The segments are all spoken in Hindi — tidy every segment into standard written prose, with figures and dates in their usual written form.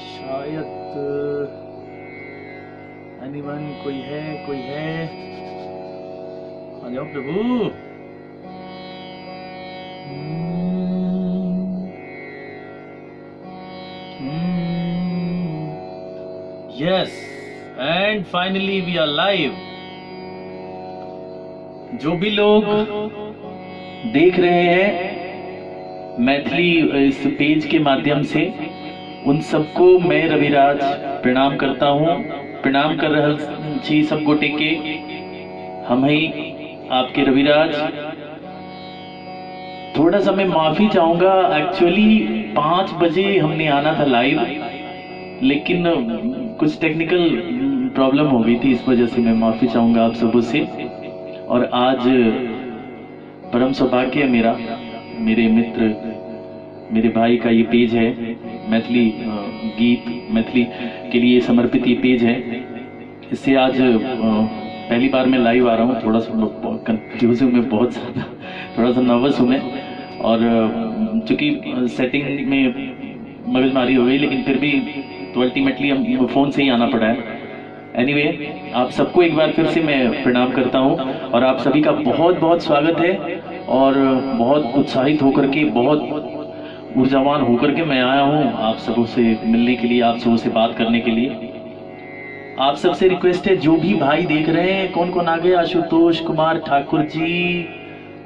शायद एनीवन कोई है आ जाओ प्रभु। Yes and finally we are live. जो भी लोग देख रहे हैं मैथिली इस पेज के माध्यम से, उन सबको मैं रविराज प्रणाम करता हूँ। प्रणाम कर रहा छी सब गोटे के। हम ही आपके रविराज। थोड़ा सा मैं माफी चाहूंगा, एक्चुअली 5 बजे हमने आना था लाइव, लेकिन कुछ टेक्निकल प्रॉब्लम हो गई थी, इस वजह से मैं माफी चाहूंगा आप सबों से। और आज परम सौभाग्य है मेरा, मेरे मित्र, मेरे भाई का ये पेज है, मैथिली गीत मैथिली के लिए समर्पित ये पेज है। इससे आज पहली बार मैं लाइव आ रहा हूँ। थोड़ा सा कंफ्यूज हूँ मैं, बहुत ज़्यादा थोड़ा सा नर्वस हूँ मैं, और चूंकि सेटिंग में मगजमारी हो गई, लेकिन फिर भी तो अल्टीमेटली हम फ़ोन से ही आना पड़ा है। एनीवे, आप सबको एक बार फिर से मैं प्रणाम करता हूँ और आप सभी का बहुत बहुत स्वागत है। और बहुत उत्साहित होकर के, बहुत ऊर्जावान होकर के मैं आया हूँ आप सबों से मिलने के लिए, आप सबों से बात करने के लिए। आप सबसे रिक्वेस्ट है, जो भी भाई देख रहे हैं, कौन कौन आ गए? आशुतोष कुमार ठाकुर जी,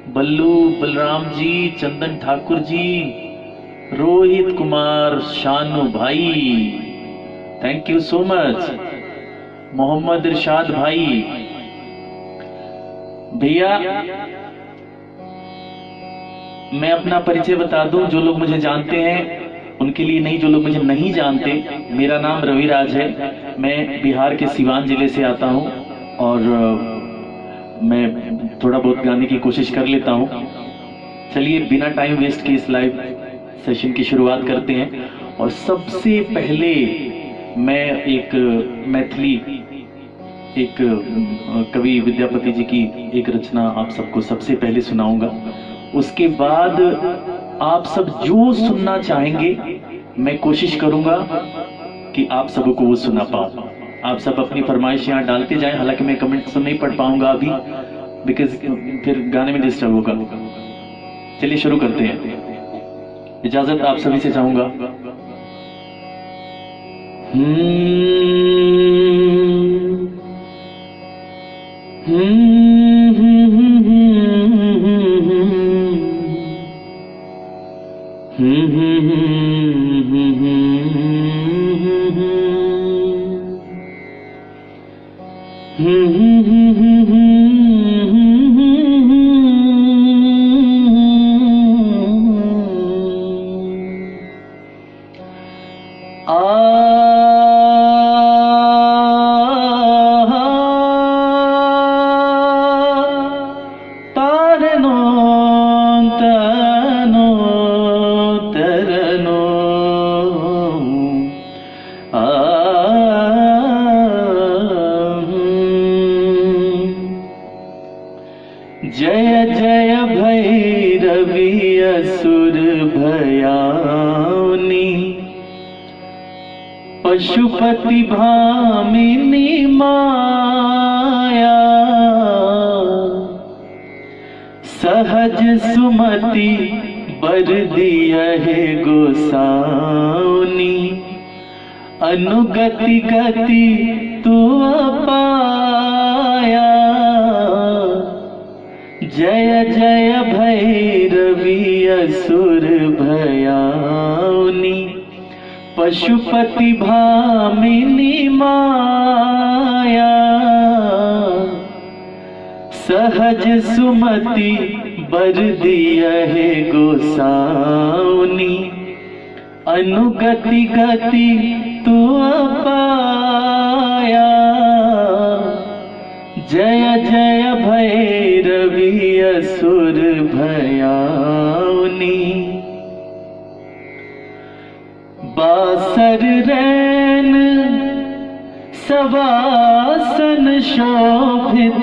बल्लू बलराम जी, चंदन ठाकुर जी, रोहित कुमार शानू भाई, thank you so much. Mohammad Irshad भाई, भैया मैं अपना परिचय बता दूं, जो लोग मुझे जानते हैं उनके लिए नहीं, जो लोग मुझे नहीं जानते, मेरा नाम रविराज है। मैं बिहार के सिवान जिले से आता हूं और मैं थोड़ा बहुत गाने की कोशिश कर लेता हूं। चलिए बिना टाइम वेस्ट के इस लाइव सेशन की शुरुआत करते हैं। और सबसे पहले मैं एक मैथिली, एक कवि विद्यापति जी की एक रचना आप सबको सबसे पहले सुनाऊंगा। उसके बाद आप सब जो सुनना चाहेंगे मैं कोशिश करूंगा कि आप सबको वो सुना पाऊं। आप सब अपनी फरमाइश यहाँ डालते जाएं, हालांकि मैं कमेंट तो नहीं पढ़ पाऊंगा अभी, बिकॉज फिर गाने में डिस्टर्ब होगा। चलिए शुरू करते हैं, इजाजत आप सभी से चाहूंगा। जय जय भैरवी असुर भयानी, पशुपति भामिनी माया, सहज सुमति बर दियहि गोसाउनी, अनुगति गति तू अपाया। जय जय भैरवी असुर भयानी, पशुपति भामिनी माया, सहज सुमति बर दियहि गोसाउनी, अनुगति गति तू अपाया। जय जय भैरवी असुर भयानी, बासर रैन सवासन शोभित,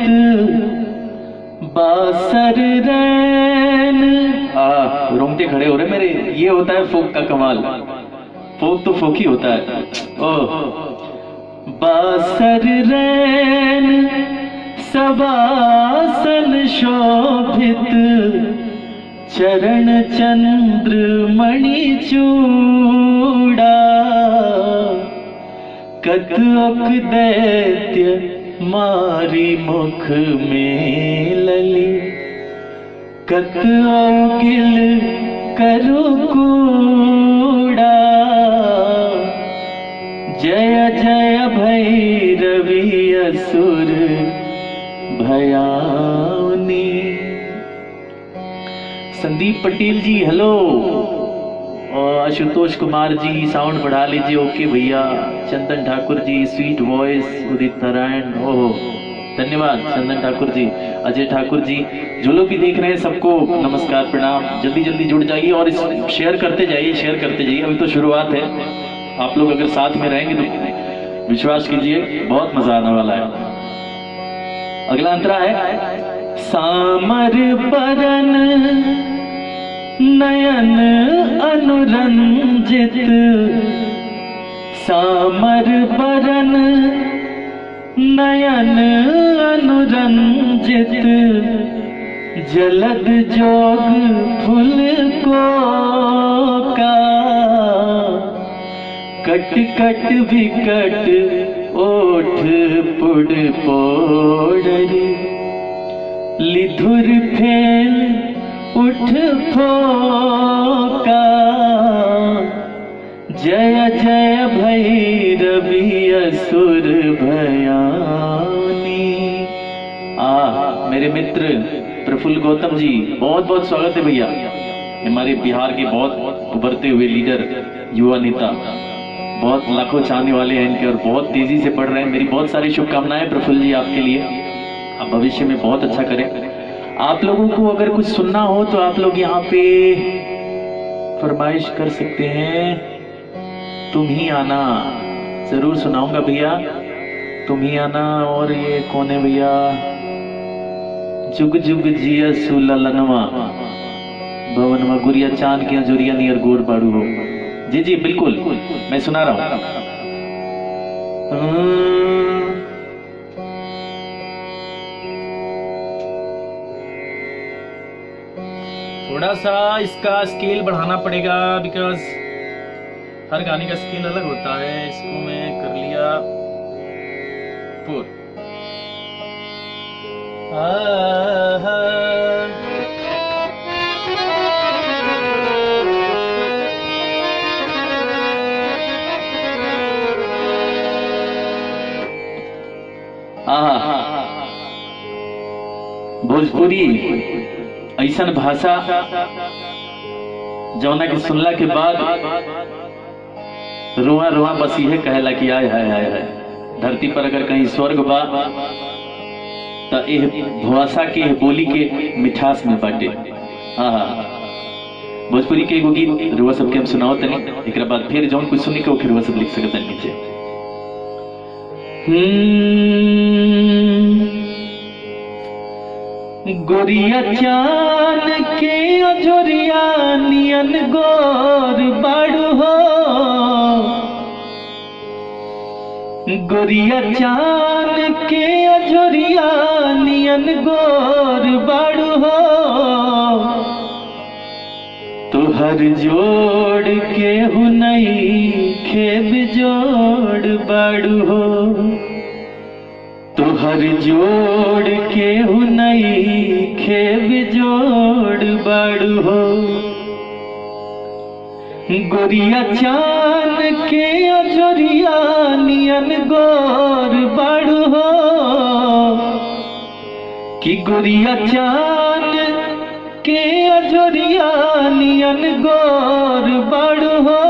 बासर रैन। रोंगटे खड़े हो रहे मेरे, ये होता है फोक का कमाल। फोक तो फोक ही होता है। ओह बासर रैन सवासन शोभित, चरण चंद्र मणि चूड़ा, कतुक दैत्य मारी मुख में लली, कतुक गिल करु कूड़ा, जय जय भैरवी असुर भयावनी। संदीप पटेल जी हेलो, और आशुतोष कुमार जी साउंड बढ़ा लीजिए। ओके भैया। चंदन ठाकुर जी स्वीट वॉइस, उदित नारायण, ओहो धन्यवाद चंदन ठाकुर जी, अजय ठाकुर जी, जो लोग भी देख रहे हैं सबको नमस्कार प्रणाम। जल्दी जल्दी जुड़ जाइए और इस शेयर करते जाइए, शेयर करते जाइए। अभी तो शुरुआत है, आप लोग अगर साथ में रहेंगे तो विश्वास कीजिए बहुत मजा आने वाला है। अगला अंतरा है सामर बरन नयन अनुरंजित, सामर बरन नयन अनुरंजित, जलद जोग फूल को का, कट कट विकट ओठ पुड़ पोड़री, लिधुर फेल उठ फोका, जय जय भैरवी असुर भयानी। मेरे मित्र प्रफुल्ल गौतम जी बहुत बहुत स्वागत है भैया। हमारे बिहार के बहुत उभरते हुए लीडर, युवा नेता, बहुत लाखों चाहने वाले हैं इनके और बहुत तेजी से बढ़ रहे हैं। मेरी बहुत सारी शुभकामनाएं प्रफुल्ल जी आपके लिए, आप भविष्य में बहुत अच्छा करें। आप लोगों को अगर कुछ सुनना हो तो आप लोग यहाँ पे फरमाइश कर सकते हैं, तुम ही आना, जरूर सुनाऊंगा भैया, तुम ही आना। और ये कौन है भैया, जुग जुग जिया सुललनवा भवनवा गुरिया चांद के जोरिया नियर गोर बाड़ू हो। जी जी बिल्कुल, मैं सुना रहा हूं। थोड़ा सा इसका स्केल बढ़ाना पड़ेगा, बिकॉज हर गाने का स्केल अलग होता है। इसको मैं कर लिया 4। भोजपुरी ऐसन भाषा जौना के सुनला के बाद रोहा रोहा बस यह कहला कि आय हाय हाय हाय, धरती पर अगर कहीं स्वर्ग बा तो यह भाषा के बोली के मिठास में बाटे। भोजपुरी के एगो गीत रुआ सबके हम सुनाओ तनी, एक बाद फिर जौन कुछ सुनी के फिर रुआ सब लिख सकते नीचे। गोरिया चान के अजोरिया नियन गोर बाड़ू हो, गोरिया चान के अजोरिया नियन गोर बाड़ू हो, तुहर जोड़ के हुनई खेब जोड़ बाड़ू हो, तुहर जोड़ के हुनई खेब जोड़ बाड़ू हो, गोरिया चान के अजोरिया नियन गोर बाड़ू हो, कि गोरिया चान के अजोरिया नियन गोर बाड़ू हो,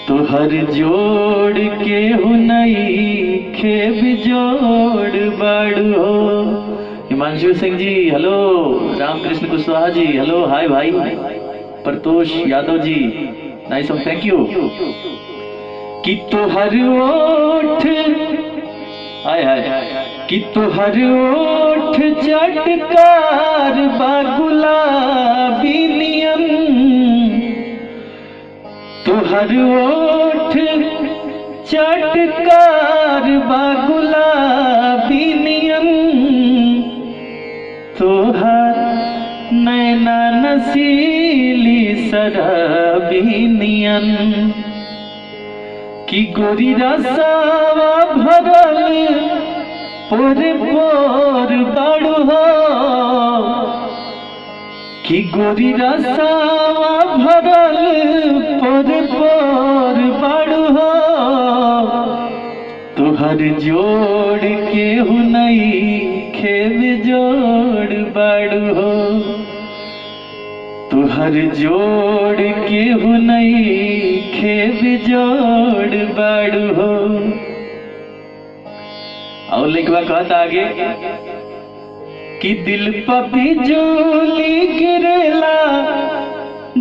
तुहर जोड़ के हुनई खेब जोड़ बाड़ू हो। हिमांशु सिंह जी हेलो, रामकृष्ण कुशवाहा जी हेलो, हाय भाई, प्रतोष Yadav ji nice, thank you. कि तुहर ओठ हाय हाय, कि तुहर ओठ चटकार बा गुलाबी नियन, तुहर ओठ चटकार बा गुलाबी नियन, तुहर नैना नसीली शराबी नियन, कि गोरी रसावा भरल पोर पोर बाड़ू हो, कि गोरी रसावा भरल पोर पोर बाड़ू हो, तुहर जोड़ के हुनई खेब जोड़ बाड़ू हो, तुहर जोड़ के हुनई खेब जोड़ बाड़ू हो। और लिखवा कहता आगे कि दिल पर बिजली गिरेला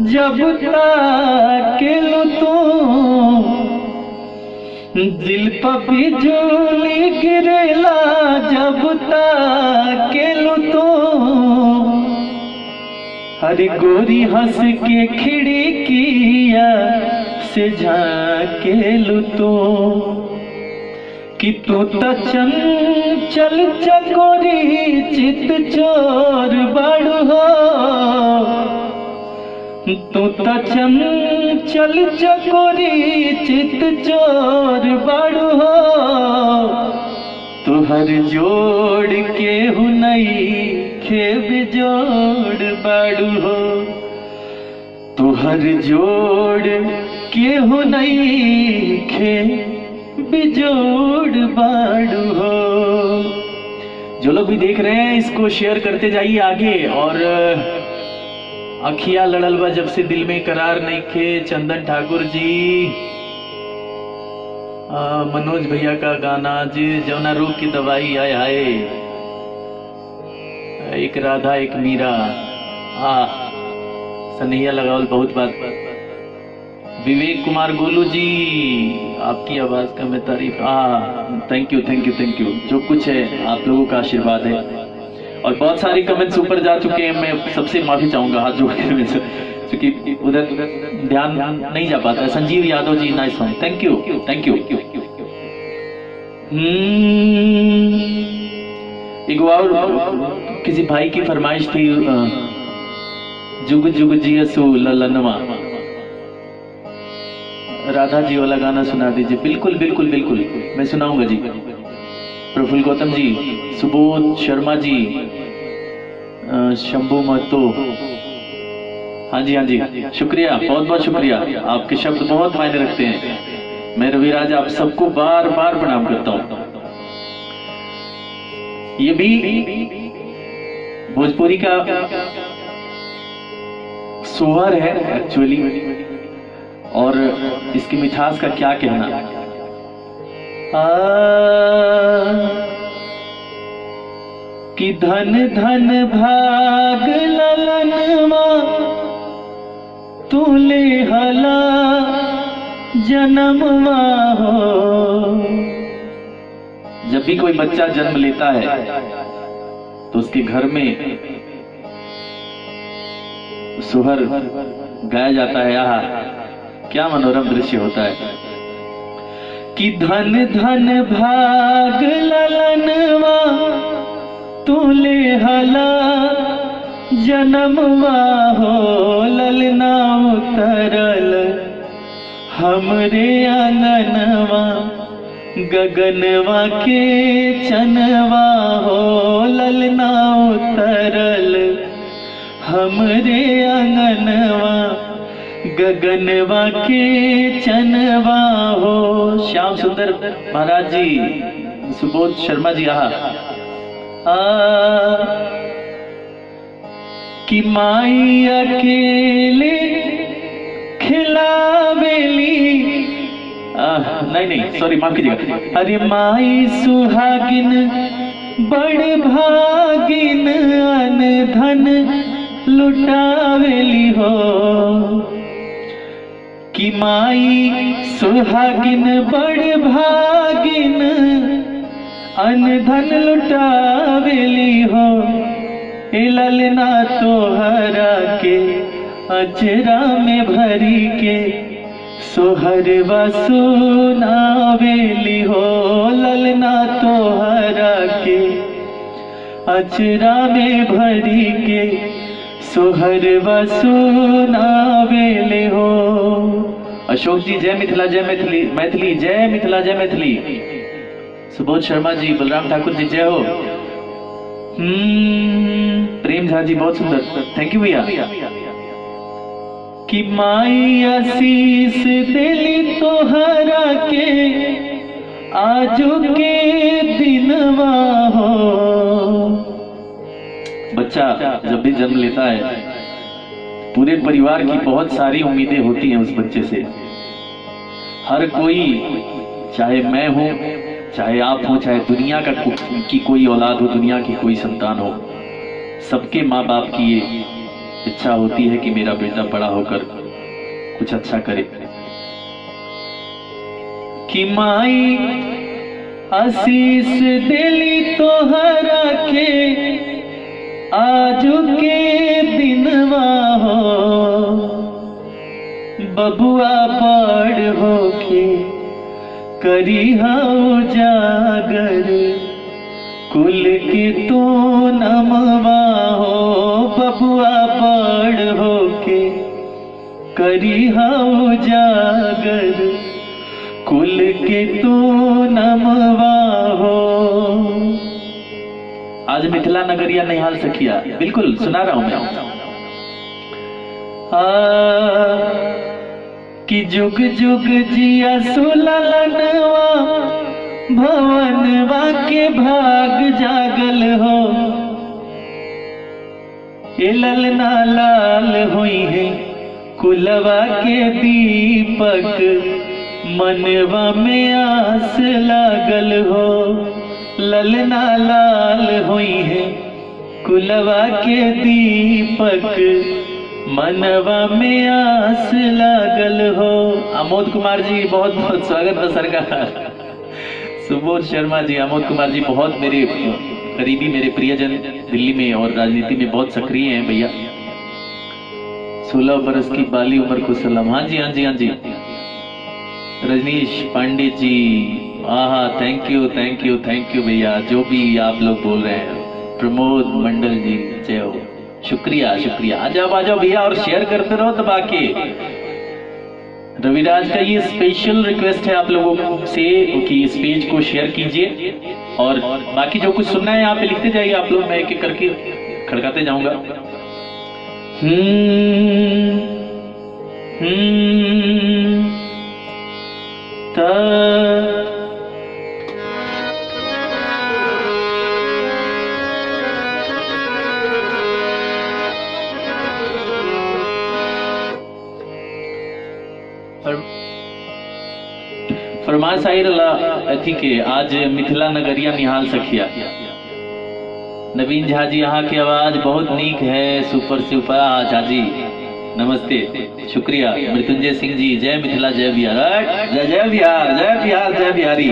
जब ताकेलू तू, दिल पर बिजली गिरेला जब ताकेलू तू, अरे गोरी हंस के खिड़किया से झांकेलू तू, कि तू तो चंचल चकोरी चित चोर बाड़ू हो, तू तो चंचल चकोरी चित चोर बाड़ू हो, तुहर जोड़ के हुनई खेब जोड़ बाड़ू हो, तुहर जोड़ के हुनई खेब जोड़ बाड़ू हो। जो लोग भी देख रहे हैं इसको शेयर करते जाइए आगे। और अखिया लड़ल बा जब से दिल में करार नहीं खे, चंदन ठाकुर जी, मनोज भैया का गाना जी, जौना रोग की दवाई आए हाय, एक राधा एक मीरा, सनैया लगावल बहुत बात। विवेक कुमार गोलू जी, आपकी आवाज का मैं तारीफ, thank you thank you thank you. जो कुछ है आप लोगों का आशीर्वाद है। और बहुत सारे कमेंट्स ऊपर जा चुके हैं, मैं सबसे माफी चाहूंगा हाथ जोड़ के, क्योंकि उधर ध्यान नहीं जा पाता है। Sanjeev Yadav ji, nice song, thank you thank you. एक और किसी भाई की फरमाइश थी, जुग जुग जियसु ललनवा, राधा जी वाला गाना सुना दीजिए। बिल्कुल बिल्कुल बिल्कुल मैं सुनाऊंगा जी। प्रफुल्ल गौतम जी, सुबोध शर्मा जी, शंभू महतो, हाँ जी हाँ जी, शुक्रिया, बहुत बहुत शुक्रिया। आपके शब्द बहुत मायने रखते हैं। मैं रविराज आप सबको बार बार प्रणाम करता हूँ। ये भी भोजपुरी का सोहर है एक्चुअली, और इसकी मिठास का क्या कहना। कि धन धन भाग ललनवा तूले हला जन्मवा हो। जब भी कोई बच्चा जन्म लेता है तो उसके घर में सोहर गाया जाता है। यहाँ क्या मनोरम दृश्य होता है। कि धन धन भाग ललनवा तूले हला जन्मवा हो। ललना उतरल हमरे आंगनवा गगनवा के चनवा हो। ललना उतरल हमरे आंगनवा गगनवा के चनवा हो। श्याम सुंदर महाराज जी, सुबोध शर्मा जी, कि माई अकेले खिलावेली, नहीं सॉरी माफ कीजिएगा। अरे माई सुहागिन बड़ भागिन अन धन लुटावेली हो। कि माई सुहागिन बड़ भागिन अन धन लुटावेली हो। ललना तोहरा के अचरा में भरी के सोहरवा सुनावेली हो ललना तोहरा के अचरा में भरी के सोहरवा सुनावेली हो। अशोक जी जय मिथिला जय मैथिली, मैथिली जय मिथिला जय मैथिली। सुबोध शर्मा जी, बलराम ठाकुर जी जय हो। प्रेम झा जी बहुत सुंदर, थैंक यू भैया। कि माई आशीष दिली तोहरा के आजू के दिनवा हो। बच्चा जब भी जन्म लेता है पूरे परिवार की बहुत सारी उम्मीदें होती हैं उस बच्चे से। हर कोई, चाहे मैं हूं, चाहे आप हो, चाहे दुनिया की कोई औलाद हो, दुनिया की कोई संतान हो, सबके माँ बाप की ये इच्छा होती है कि मेरा बेटा बड़ा होकर कुछ अच्छा करे। कि माई आशीष दिली तोहरा के आजू के दिनवा हो। बबुआ बड़ होके करी हाउ जागर कुल के तो नमवा हो। बबुआ बड़ होके करी हाउ जागर कुल के तो नमवा हो। आज मिथिला नगरिया निहाल सखिया, बिल्कुल सुना रहा हूं मैं। कि जुग जुग जिया सुललनवा भवनवा के भाग जागल हो। ए ललना लाल हुई है कुलवा के दीपक मनवा में आस लागल हो। ललना लाल हुई है कुलवा के दीपक मनवा में आस लागल हो। आमोद कुमार जी बहुत बहुत स्वागत है सरकार। सुबोध शर्मा जी, आमोद कुमार जी बहुत मेरे करीबी, मेरे प्रियजन, दिल्ली में और राजनीति में बहुत सक्रिय हैं भैया। 16 बरस की बाली उम्र को सलाम। हाँ जी हाँ जी हाँ जी। रजनीश पांडे जी, आहा thank you thank you thank you भैया, जो भी आप लोग बोल रहे हैं। प्रमोद मंडल जी जय हो, शुक्रिया शुक्रिया। आ जाओ भैया और शेयर करते रहो दबा के। रविराज का ये स्पेशल रिक्वेस्ट है आप लोगों से कि इस पेज को शेयर कीजिए और बाकी जो कुछ सुनना है यहाँ पे लिखते जाइए आप लोग, मैं एक एक करके खड़काते जाऊंगा। फरमाइश आई अथी के आज मिथिला नगरिया निहाल सखिया। नवीन झा जी, यहाँ की आवाज बहुत नीक है, सुपर सुपर। झा जी नमस्ते, शुक्रिया। मृत्युंजय सिंह जी जय मिथिला जय बिहार, जय जय बिहार जय बिहार जय बिहारी।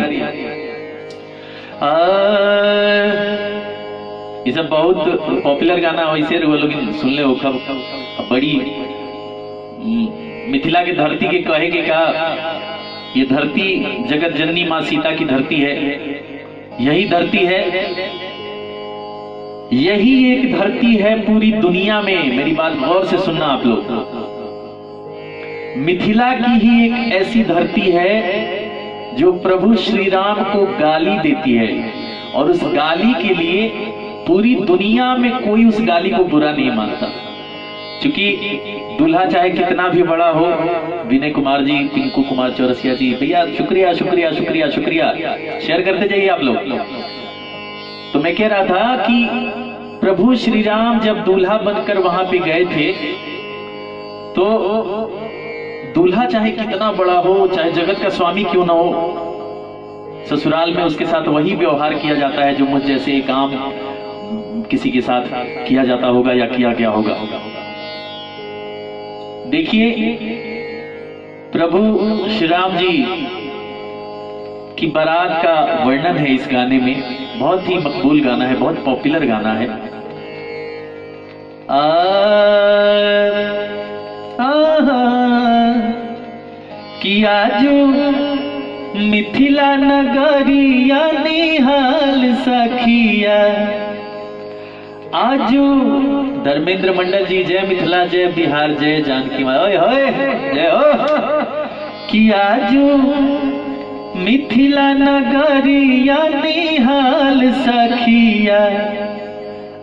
ये सब बहुत पॉपुलर गाना वैसे वो लोग सुन ले हो। कब बड़ी मिथिला के धरती के कहेंगे का, ये धरती जगत जननी माँ सीता की धरती है। यही धरती है, यही एक धरती है पूरी दुनिया में। मेरी बात गौर से सुनना आप लोग। मिथिला की ही एक ऐसी धरती है जो प्रभु श्री राम को गाली देती है, और उस गाली के लिए पूरी दुनिया में कोई उस गाली को बुरा नहीं मानता। क्योंकि दूल्हा चाहे कितना भी बड़ा हो, विनय कुमार जी, पिंकू कुमार चौरसिया जी भैया शुक्रिया शुक्रिया शुक्रिया शुक्रिया, शेयर करते जाइए आप लोग। तो मैं कह रहा था कि प्रभु श्री राम जब दूल्हा बनकर वहां पे गए थे, तो दूल्हा चाहे कितना बड़ा हो, चाहे जगत का स्वामी क्यों ना हो, ससुराल में उसके साथ वही व्यवहार किया जाता है जो मुझ जैसे एक आम किसी के साथ किया जाता होगा या किया गया होगा। देखिए प्रभु श्री राम जी की बारात का वर्णन है इस गाने में। बहुत ही मकबूल गाना है, बहुत पॉपुलर गाना है। कि आजू मिथिला नगरिया निहाल सखिया। आजू धर्मेंद्र मंडल जी, जय मिथिला जय बिहार जय जानकी माँ, ओए होए जय हो। कि आजू मिथिला नगरिया निहाल सखिया,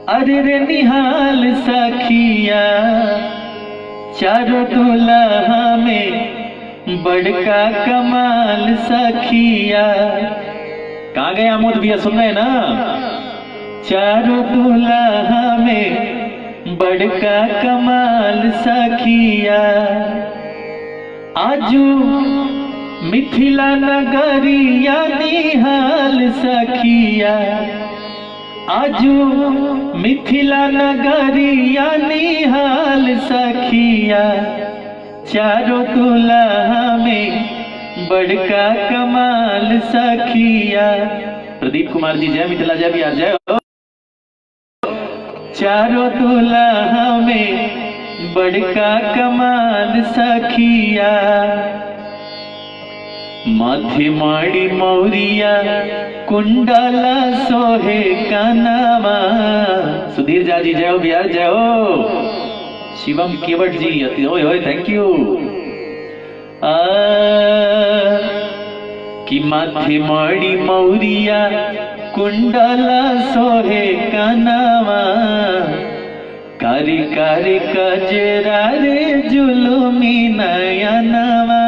अरे रे निहाल सखिया। चारों दुल्हा में बड़का कमाल सखिया। कहाँ गए आमोद भैया, सुन रहे ना? चारों दुल्हा में बड़का कमाल सखिया। आजू मिथिला नगरिया निहाल सखिया। आजू मिथिला नगरिया निहाल सखिया। चारों दुल्हा में बड़का कमाल सखिया। प्रदीप कुमार जी, जय मिथिला जय बिहार जय हो। चारों दुल्हा में बड़का कमाल सखिया। माथे माड़ी मौरिया कुंडला सोहे कानावा। सुधीर जा जी, जय हो बिहार जय हो। शिवम केवट जी, अति ओए ओए थैंक यू। कि माथे माड़ी मौरिया कुंडला सोहे कानावा। कारी कारी कजरा रे जुलुमी नयनवा।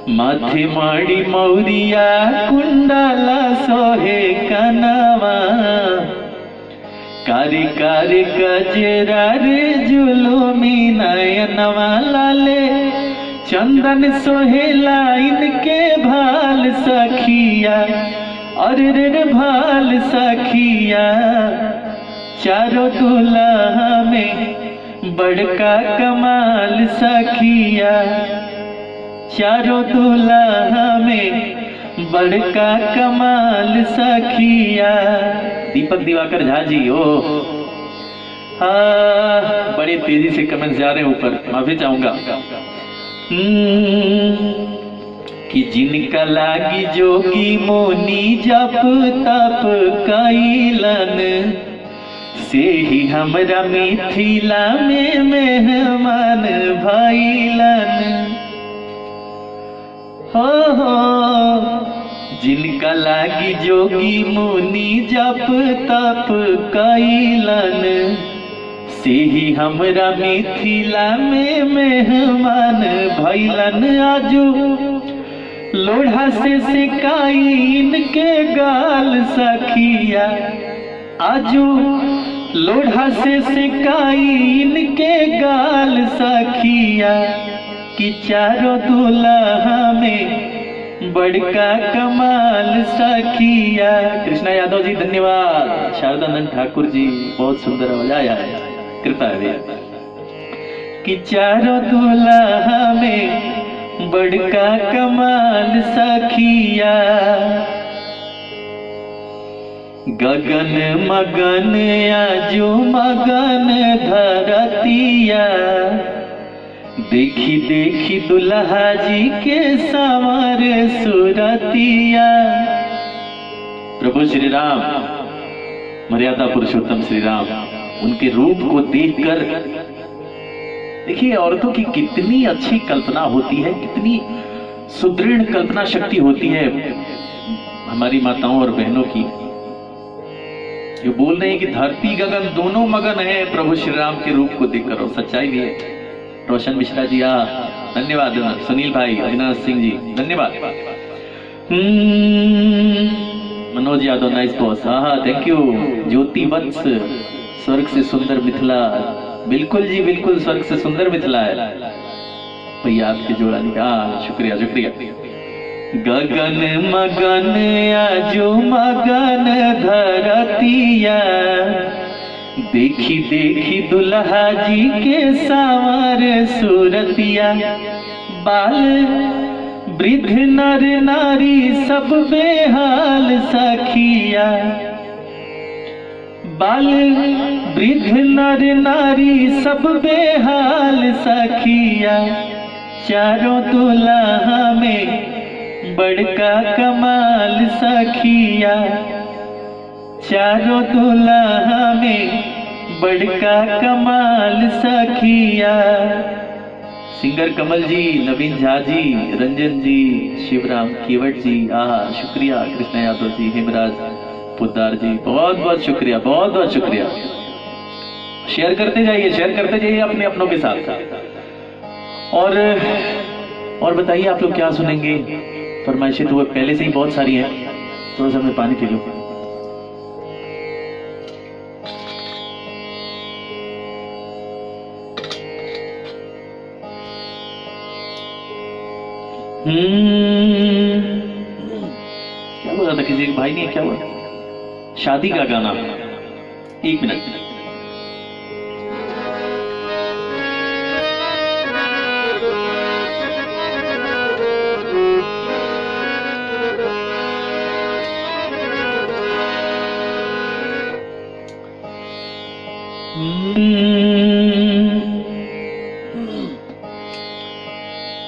माथे माड़ी मौरिया कुंडला सोहे कानावा। कारी कारी कजरा रे जुलुमी नयनवा। लाले चंदन सोहेला इनके भाल सखिया, अरे रे भाल सखिया। चारों दुल्हा में बड़का कमाल सखिया। चारों दुल्हा में बड़का कमाल सखिया। दीपक दिवाकर झा जी, ओ बड़े तेजी से कमेंट्स जा रहे हैं ऊपर, माफी चाहूंगा। कि जिनका लागी जोगी मोनी जप तप कैलन, से ही हमरा मिथिला में मेहमान भइलन। हो जिनका लागी जोगी मुनि जप तप कैलन, से ही हमरा मिथिला में मेहमान भइलन। आजू लोढ़ा से सिकाई इनके गाल सखिया। आजू लोढ़ा से सिकाई इनके गाल सखिया। कि चारों दुल्हा में बड़का कमाल सखिया। कृष्णा यादव जी धन्यवाद। शारदानंद ठाकुर जी, बहुत सुंदर आवाज आया है, कृपा है। कि चारों दुल्हा में बड़का कमाल सखिया। गगन मगन आजू मगन धरतिया। देखी देखी दुल्हा जी के संवर सुरतिया। प्रभु श्री राम, मर्यादा पुरुषोत्तम श्री राम, उनके रूप को देखकर देखिए औरतों की कितनी अच्छी कल्पना होती है, कितनी सुदृढ़ कल्पना शक्ति होती है हमारी माताओं और बहनों की। ये बोल रहे हैं कि धरती गगन दोनों मगन है प्रभु श्री राम के रूप को देखकर, और सच्चाई भी है। रोशन मिश्रा जी धन्यवाद। सुनील भाई, अविनाश सिंह जी धन्यवाद। Manoj Yadav nice boss, thank you. Jyoti Vats, स्वर्ग से सुंदर मिथिला, बिल्कुल जी बिल्कुल, स्वर्ग से सुंदर मिथिला है भैया, आपके जोड़ा नहीं। शुक्रिया शुक्रिया। गगन मगन आजू मगन धरतिया। देखी देखी दुल्हा जी के सांवर सूरतिया। बाल वृद्ध नर नारी सब बेहाल सखिया। बाल वृद्ध नर नारी सब बेहाल सखिया, चारों दुल्हा में बड़का कमाल सखिया, चारों दुल्हा में बड़का कमाल सखिया। सिंगर कमल जी, नवीन झा जी, रंजन जी, शिवराम केवट जी, शुक्रिया। कृष्ण यादव जी, हेमराज पुद्दार जी, बहुत बहुत शुक्रिया, बहुत बहुत शुक्रिया। शेयर करते जाइए, शेयर करते जाइए अपने अपनों के साथ। और बताइए आप लोग क्या सुनेंगे? फरमाइशें तो पहले से ही बहुत सारी हैं। थोड़ा सा मैं पानी पी लूं। क्या बोला था किसी एक भाई ने? क्या बोला? शादी का गाना। एक मिनट।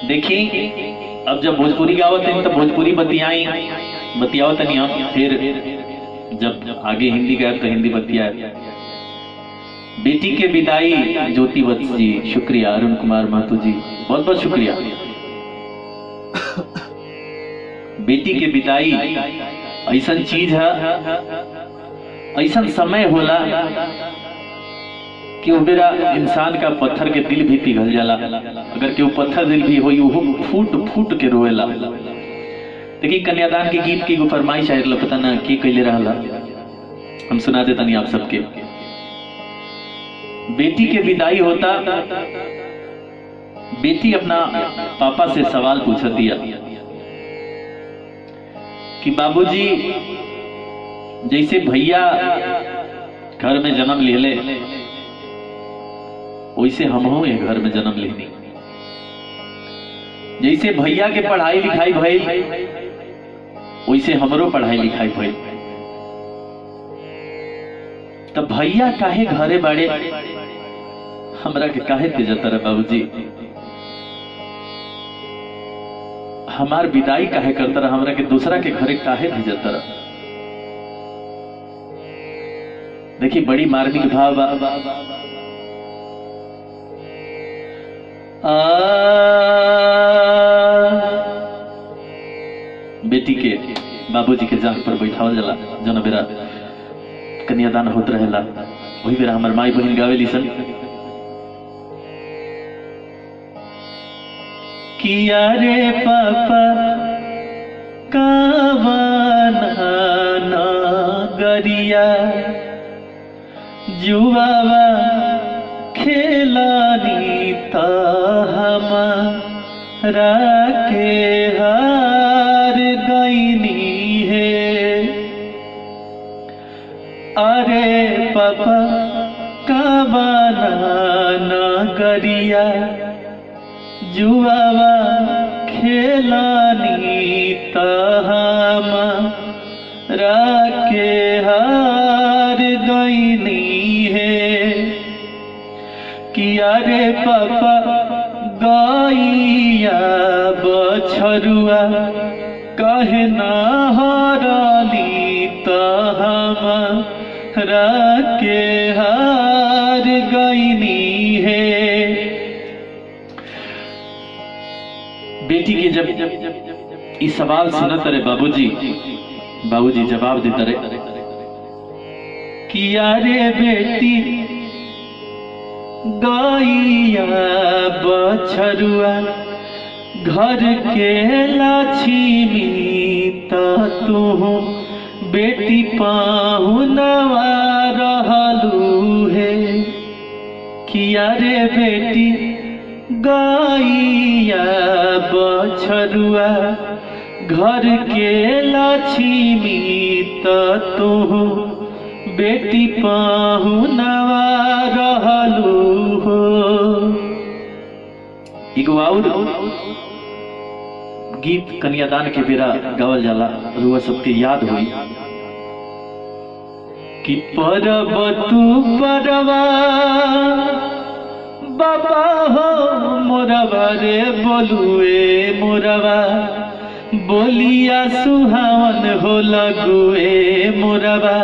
देखिए, अब जब भोजपुरी गावत है तो भोजपुरी बतियावत नहीं हम, फिर जब आगे हिंदी गायब तो हिंदी बतियाए। बेटी के विदाई ज्योति वत्स जी, शुक्रिया। अरुण कुमार महतो जी, बहुत बहुत शुक्रिया। बेटी के विदाई ऐसा चीज है, ऐसा समय होला कि बेरा इंसान का पत्थर के दिल भी पिघल जाला। अगर केहू पत्थर दिल भी हो, फूट फूट के रोएला। देखिए, कन्यादान के गीत की फरमाइश आयल, पता ना के कैले रहला, हम सुना देता नहीं आप सबके। बेटी के विदाई होता, बेटी अपना पापा से सवाल पूछा दिया कि बाबूजी, जैसे भैया घर में जन्म ले ले वैसे हम हो ये घर में जन्म लेनी। जैसे भैया के पढ़ाई लिखाई भइल वैसे हमरो पढ़ाई लिखाई भइल। तब भैया काहे घरे बाड़े, हमरा के काहे तेजता रहे बाबूजी? हमार विदाई काहे करता रहा, हमरा के दूसरा के घरे काहे भेजता रहा? देखिए, बड़ी मार्मिक भाव बेटी के बाबूजी के जांग पर बैठावल जाला, जौन बेरा कन्यादान होत रहेला, वही बेरा हमार माई बहन गावेली सन, किया रे पापा कावाना नगरिया, जुआवा खेलानी ता हमारा के हार गईनी है। अरे पापा कावाना नगरिया, जुआवा खेलानी ता हमारा के हार गईनी है। किया रे पापा गैया बछरुआ, कहे ना हरानी ता हमारा के हार गईनी है। बेटी के जब इस सवाल सुनत रहे बाबूजी जवाब देते रहे, किया रे बेटी गैया बछरुआ, घर के लक्ष्मी ता तू बेटी पाहुनवा रहलू है। किया रे बेटी गैया बछरुआ, घर के लक्ष्मी ता तू बेटी पाहुनवा रहलू हो। एगो और गीत कन्यादान के बेरा गावल जाला, रुआ सबके याद हुई कि परब तू परवा बाबा हो मोरवा रे बोलुए मोरवा बोलिया सुहावन हो लगुए मोरवा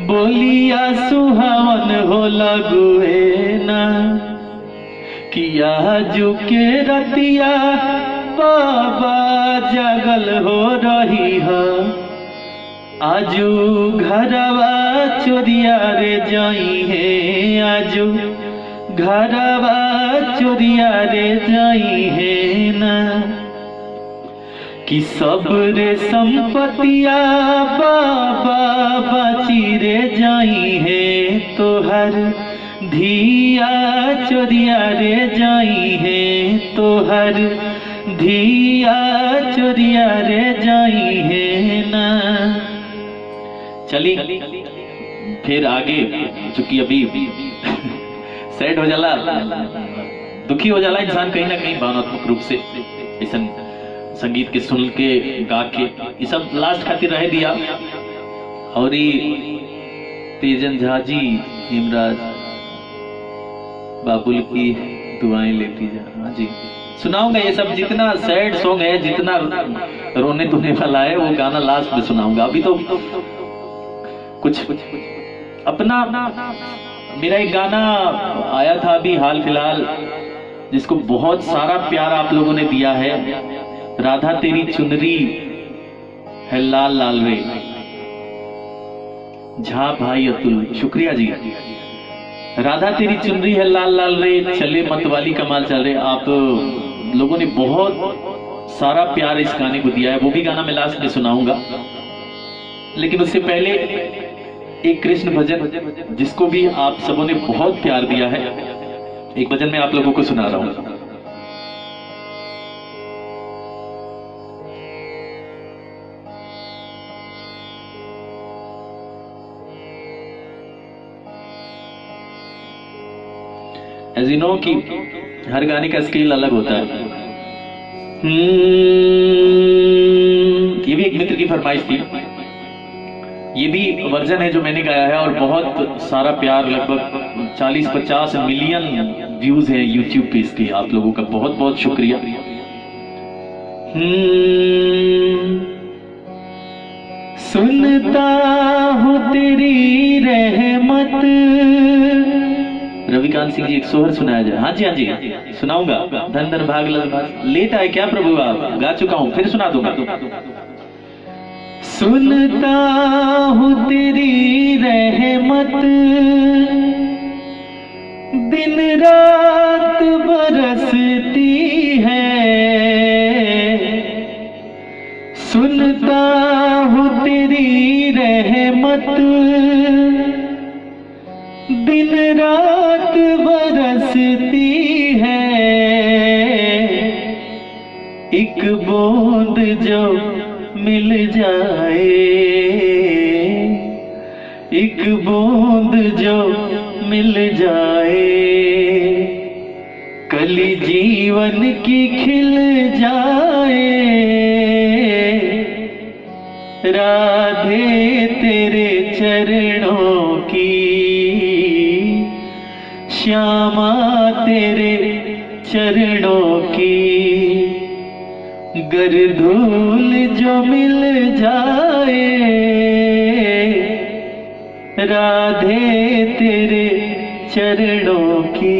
बोलिया सुहावन हो लगुए ना किया जुके रतिया बाबा जगल हो रही है आजू घरवा चोरिया रे जाई है आजू घरवा चोरिया रे जाई है ना कि सब रे संपत्तिया बाबा बाची रे जाई है तोहर धिया चोरिया रे जाई है तोहर धिया चोरिया रे जाई है ना। चली फिर आगे चूंकि अभी सैड हो जाला दुखी हो जाला इंसान कहीं ना कहीं भावनात्मक रूप से ऐसा संगीत के सुन के गा के ये सब लास्ट खातिर रह दिया और तेजन झा जी हेमराज बाबुल की दुआएं लेती जा। हाँ जी सुनाऊंगा ये सब जितना सैड सॉन्ग है जितना रोने धोने वाला है वो गाना लास्ट में सुनाऊंगा। अभी तो कुछ अपना मेरा एक गाना आया था अभी हाल फिलहाल जिसको बहुत सारा प्यार आप लोगों ने दिया है। राधा तेरी चुनरी है लाल लाल रे झा भाई अतुल शुक्रिया जी। राधा तेरी चुनरी है लाल लाल रे चले मतवाली कमाल चल रहे। आप लोगों ने बहुत सारा प्यार इस गाने को दिया है वो भी गाना मैं लास्ट में सुनाऊंगा। लेकिन उससे पहले एक कृष्ण भजन जिसको भी आप सबों ने बहुत प्यार दिया है एक भजन मैं आप लोगों को सुना रहा हूं। एज यू नो कि हर गाने का स्केल अलग होता है। ये भी एक मित्र की फरमाइश थी। ये भी वर्जन है जो मैंने गाया है और बहुत सारा प्यार लगभग 40-50 मिलियन व्यूज हैं यूट्यूब पे इसके। आप लोगों का बहुत बहुत शुक्रिया। सुनता हूँ तेरी रहमत रविकांत सिंह जी एक सोहर सुनाया जाए। हाँ जी सुनाऊंगा। धन धन भाग लेट आए क्या प्रभु आप गा चुका हूं फिर सुना दूंगा। सुनता हूँ तेरी रहमत दिन रात बरसती है। सुनता हूँ तेरी रहमत दिन रात बरसती है। एक बूंद जो मिल जाए एक बूंद जो मिल जाए कली जीवन की खिल जाए। राधे तेरे चरणों की श्यामा तेरे चरणों की गर धूल जो मिल जाए। राधे तेरे चरणों की।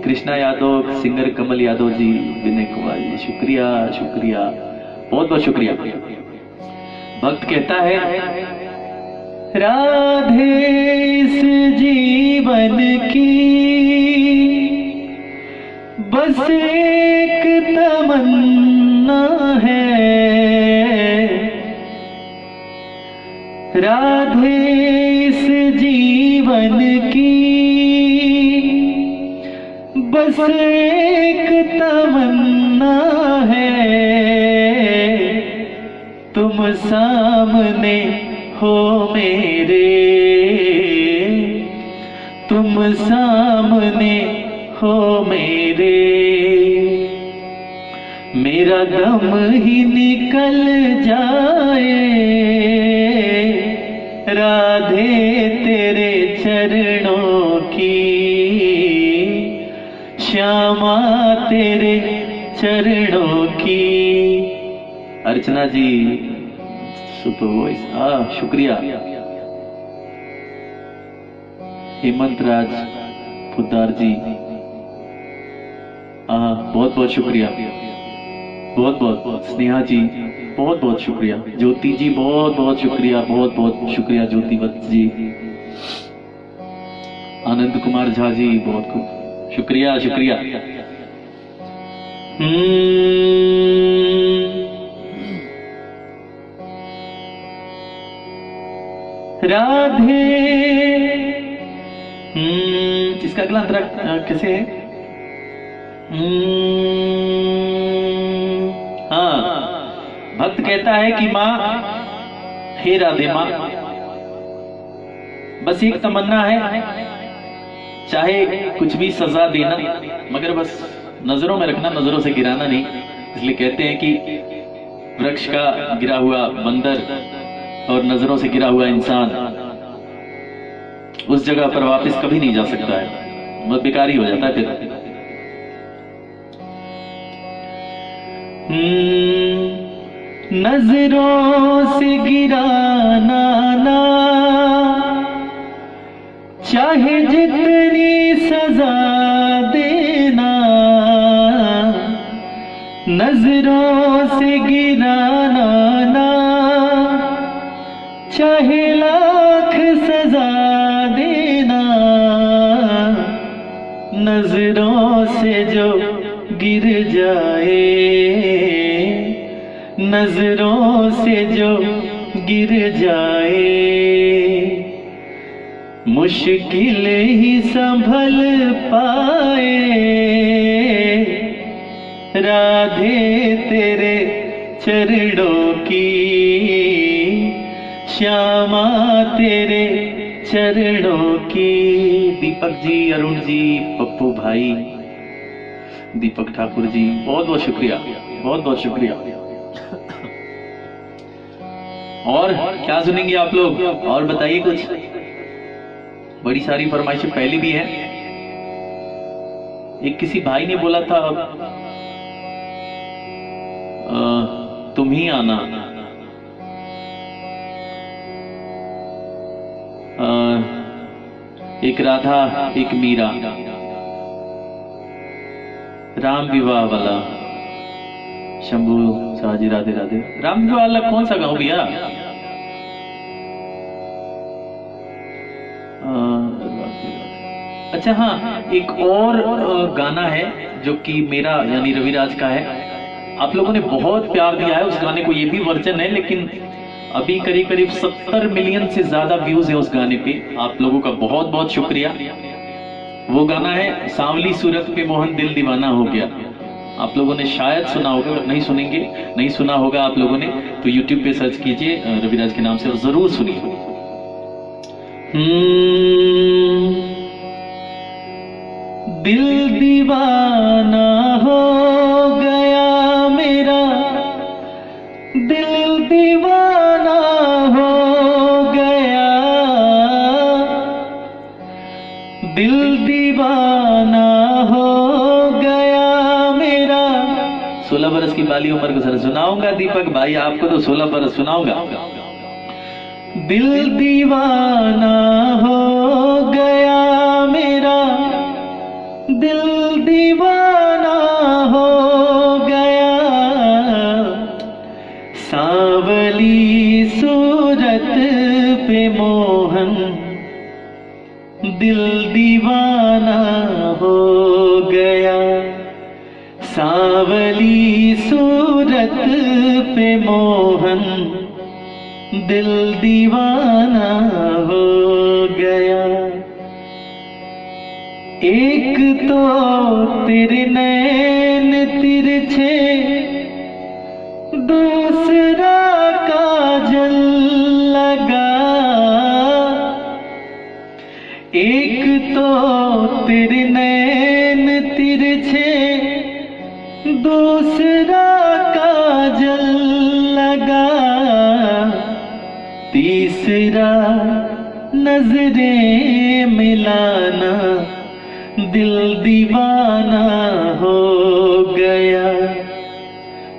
कृष्णा यादव सिंगर कमल यादव जी विनय कुमार जी शुक्रिया शुक्रिया बहुत बहुत शुक्रिया। भक्त कहता है राधे इस जीवन की बस एक तमन्ना है। राधे इस जीवन की बस एक तमन्ना है। तुम सामने हो मेरे तुम सामने हो मेरे। मेरा दम ही निकल जाए राधे तेरे चरणों की, श्यामा तेरे चरणों की। अर्चना जी सुपर वॉइस, शुक्रिया। हेमंत राज पुद्दार जी, बहुत बहुत शुक्रिया, बहुत बहुत। स्नेहा जी बहुत बहुत शुक्रिया। ज्योति जी बहुत बहुत शुक्रिया, बहुत बहुत शुक्रिया ज्योति वत्स जी। आनंद कुमार झा जी बहुत खूब शुक्रिया शुक्रिया। राधे इसका अगला अंतरा कैसे है? हाँ, भक्त कहता है कि माँ, हे राधे माँ, बस एक तमन्ना है, चाहे कुछ भी सजा देना, मगर बस नजरों में रखना, नजरों से गिराना नहीं। इसलिए कहते हैं कि वृक्ष का गिरा हुआ बंदर और नजरों से गिरा हुआ इंसान उस जगह पर वापस कभी नहीं जा सकता है, बहुत बेकारी हो जाता है फिर। नजरों से गिराना ना, चाहे जितनी सजा देना, नजरों से गिराना ना, चाहे लाख सजा देना, नजरों से जो गिर जाए, नजरों से जो गिर जाए, मुश्किल ही संभल पाए। राधे तेरे चरणों की, श्यामा तेरे चरणों की। दीपक जी, अरुण जी, पप्पू भाई, दीपक ठाकुर जी बहुत बहुत शुक्रिया, बहुत बहुत शुक्रिया। और क्या सुनेंगे आप लोग? और बताइए कुछ। बड़ी सारी फरमाइशें पहले भी हैं। एक किसी भाई ने बोला था तुम ही आना, एक राधा एक मीरा, राम विवाह वाला। शंभू शाह जी राधे राधे। राम विवाह वाला कौन सा गाँव भैया? अच्छा हाँ, एक और गाना है जो कि मेरा यानी रविराज का है। आप लोगों ने बहुत प्यार दिया है उस गाने को। ये भी वर्जन है, लेकिन अभी करीब करीब 70 मिलियन से ज्यादा व्यूज है उस गाने पे। आप लोगों का बहुत बहुत शुक्रिया। वो गाना है सांवली सूरत पे मोहन दिल दीवाना हो गया। आप लोगों ने शायद सुना होगा, अगर नहीं सुनेंगे, नहीं सुना होगा आप लोगों ने तो यूट्यूब पे सर्च कीजिए रविराज के नाम से और जरूर सुनिए। दिल दीवाना हो गया मेरा, दिल दीवाना हो गया, दिल दीवाना हो गया मेरा। 16 बरस की बाली उम्र को सर सुनाऊंगा दीपक भाई, आपको तो 16 बरस सुनाऊंगा। दिल दीवाना हो गया मेरा, दिल दीवाना हो गया, सांवली सूरत पे मोहन दिल दीवाना हो गया, सांवली सूरत पे मोहन दिल दीवाना हो गया। एक तो तेरे नैन तिरछे, दूसरा काजल लगा। एक तो तेरे नैन तिरछे, दूसरा काजल लगा, तीसरा तीसरा नजरें मिलाना, दिल दीवाना हो गया।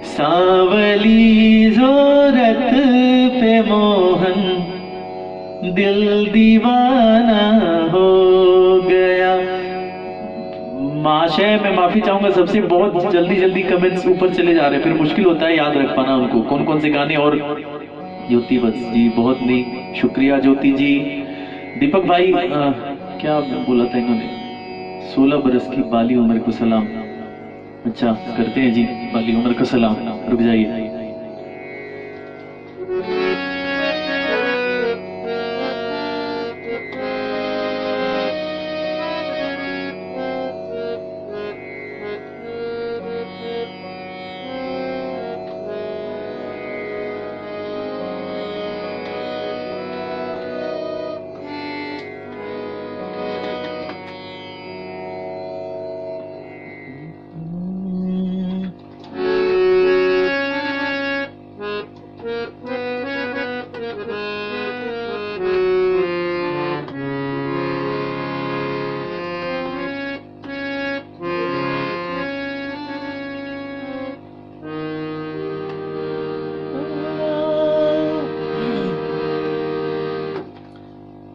सांवली जोरत पे मोहन, दिल दीवाना हो गया। महाशय मैं माफी चाहूंगा सबसे, बहुत जल्दी कमेंट्स ऊपर चले जा रहे हैं, फिर मुश्किल होता है याद रख पाना उनको कौन कौन से गाने। और ज्योति बस जी बहुत नहीं, शुक्रिया ज्योति जी। दीपक भाई क्या बोला था इन्होंने, 16 बरस की बाली उम्र को सलाम। अच्छा करते हैं जी, बाली उम्र को सलाम। रुक जाइए।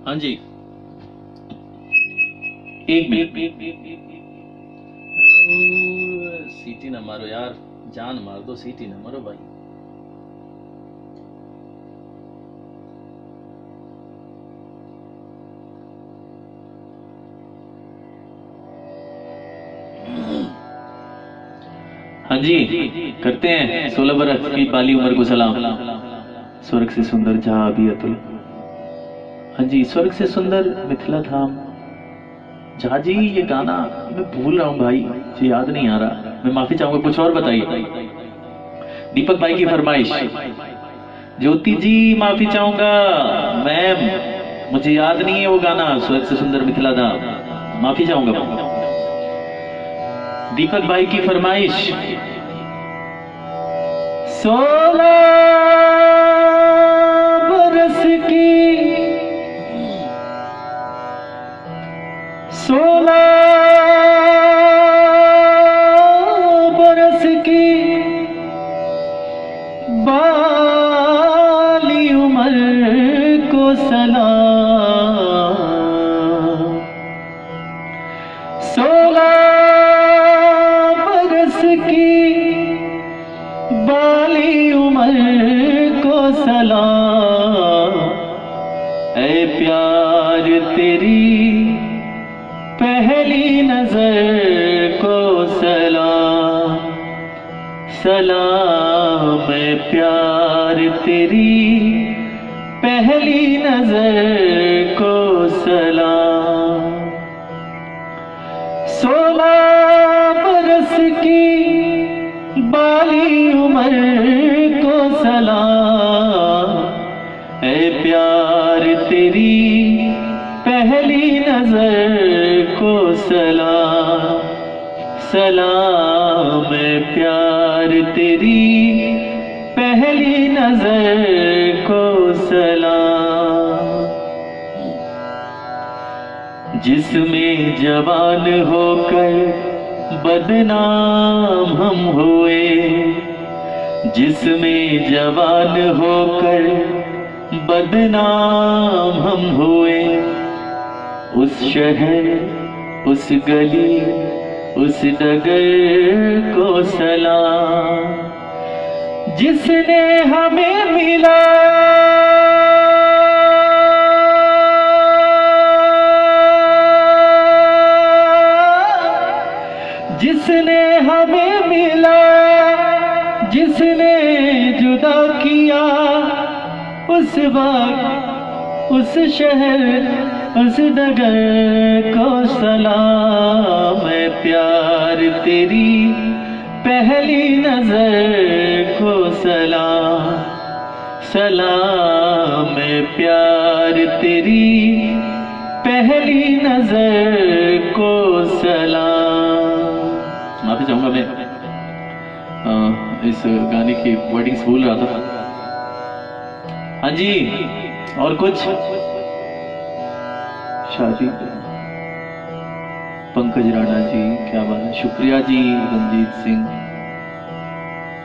हाँ जी एक मिनट, सीटी ना मारो यार, जान मार दो, सीटी ना मारो भाई। हाँ जी करते हैं। 16 बरस की बाली उम्र को सलाम। स्वर्ग से सुंदर जहां भी अतुल। हाँ जी स्वर्ग से सुंदर मिथिला धाम। झा जी ये गाना मैं भूल रहा हूँ भाई, मुझे याद नहीं आ रहा, मैं माफी चाहूंगा, कुछ और बताइए। दीपक भाई की फरमाइश। ज्योति जी माफी चाहूंगा मैम, मुझे याद नहीं है वो गाना, स्वर्ग से सुंदर मिथिला धाम, माफी चाहूंगा। दीपक भाई की फरमाइश। 16 बरस की, 16 बरस की बाली उम्र को सलाम। 16 बरस की बाली उम्र को सलाम। ऐ प्यार तेरी पहली नजर को सलाम। सलाम ऐ प्यार तेरी पहली नजर को सलाम। 16 बरस की बाली उम्र को सलाम। ऐ प्यार तेरी पहली नजर को सलाम। सलाम ऐ प्यार तेरी पहली नजर को सलाम। जिसमें जवान होकर बदनाम हम हुए, जिसमें जवान होकर बदनाम हम हुए, उस शहर उस गली उस डगर को सलाम। जिसने हमें मिला जिसने हमें मिला, जिसने जुदा किया, उस वक्त उस शहर उस डगर को सलाम। ऐ प्यार तेरी पहली नजर को सलाम। सलाम ऐ प्यार तेरी पहली नजर को सलाम। माफी चाहूंगा मैं इस गाने की वर्डिंग्स भूल रहा था। हाँ जी और कुछ शादी पंकज राणा जी, क्या बात है, शुक्रिया जी, रंजीत सिंह,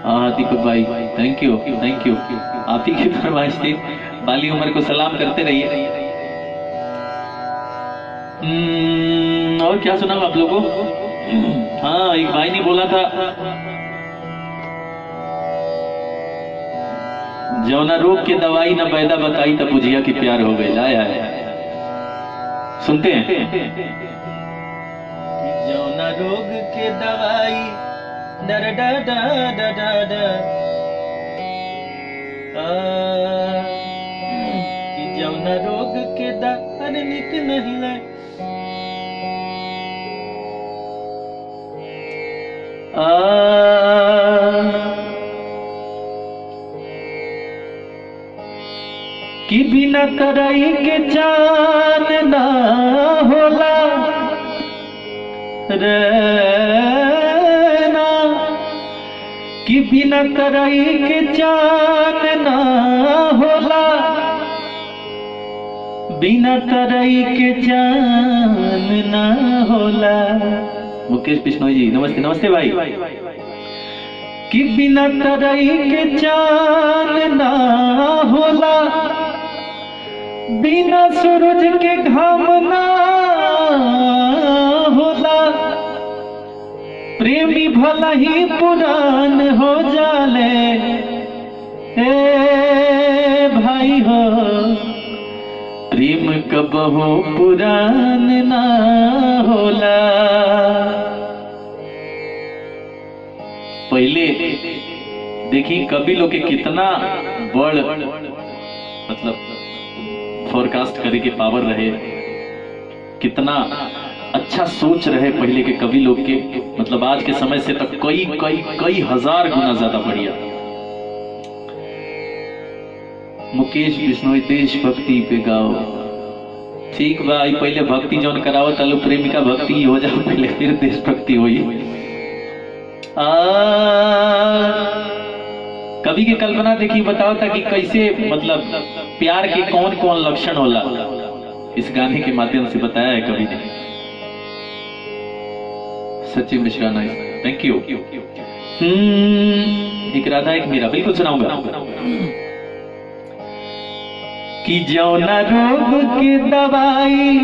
हाँ दीपक भाई, थैंक यू थैंक यू, आप ही की फरमाइश थी। बाली उमर को सलाम करते रहिए। और क्या सुना आप लोगों को? हाँ, एक भाई ने बोला था, जौना रोग के दवाई न पैदा बताई तब बुझिया की प्यार हो गई। आया है, सुनते हैं। जौना रोग के दवाई डर डा डा डा डा डा, जौना रोग के दर निक नहीं ले, कि बिना तराई के जान ना होला रहना, कि बिना तराई के जान ना होला, बिना तराई के जान ना होला। मुकेश बिश्नोई जी, नमस्ते नमस्ते भाई। कि बिना तराई के जान ना होला, बिना सूरज के घाम ना होला, प्रेमी भला ही पुरान हो जाले। ए भाई हो, प्रेम कबहू पुरान ना होला। पहले देखी कवि लोग के कितना बड़ मतलब फोरकास्ट करे के पावर रहे, कितना अच्छा सोच रहे पहले के कवि लोग के, मतलब आज के समय से तो कई कई कई हजार गुना ज्यादा बढ़िया। मुकेश बिश्नोई, देशभक्ति पे गाओ। ठीक भाई, पहले भक्ति जौन कराओ तलो प्रेमिका भक्ति हो जाओ पहले, फिर देशभक्ति हुई। कवि की कल्पना देखी, बताओ था कि कैसे मतलब प्यार के कौन कौन लक्षण होला, इस गाने के माध्यम से बताया है कवि ने। Sachin Mishra, thank you. एक राधा एक मीरा, बिल्कुल सुनाऊंगा। कि जौना रोग के दवाई,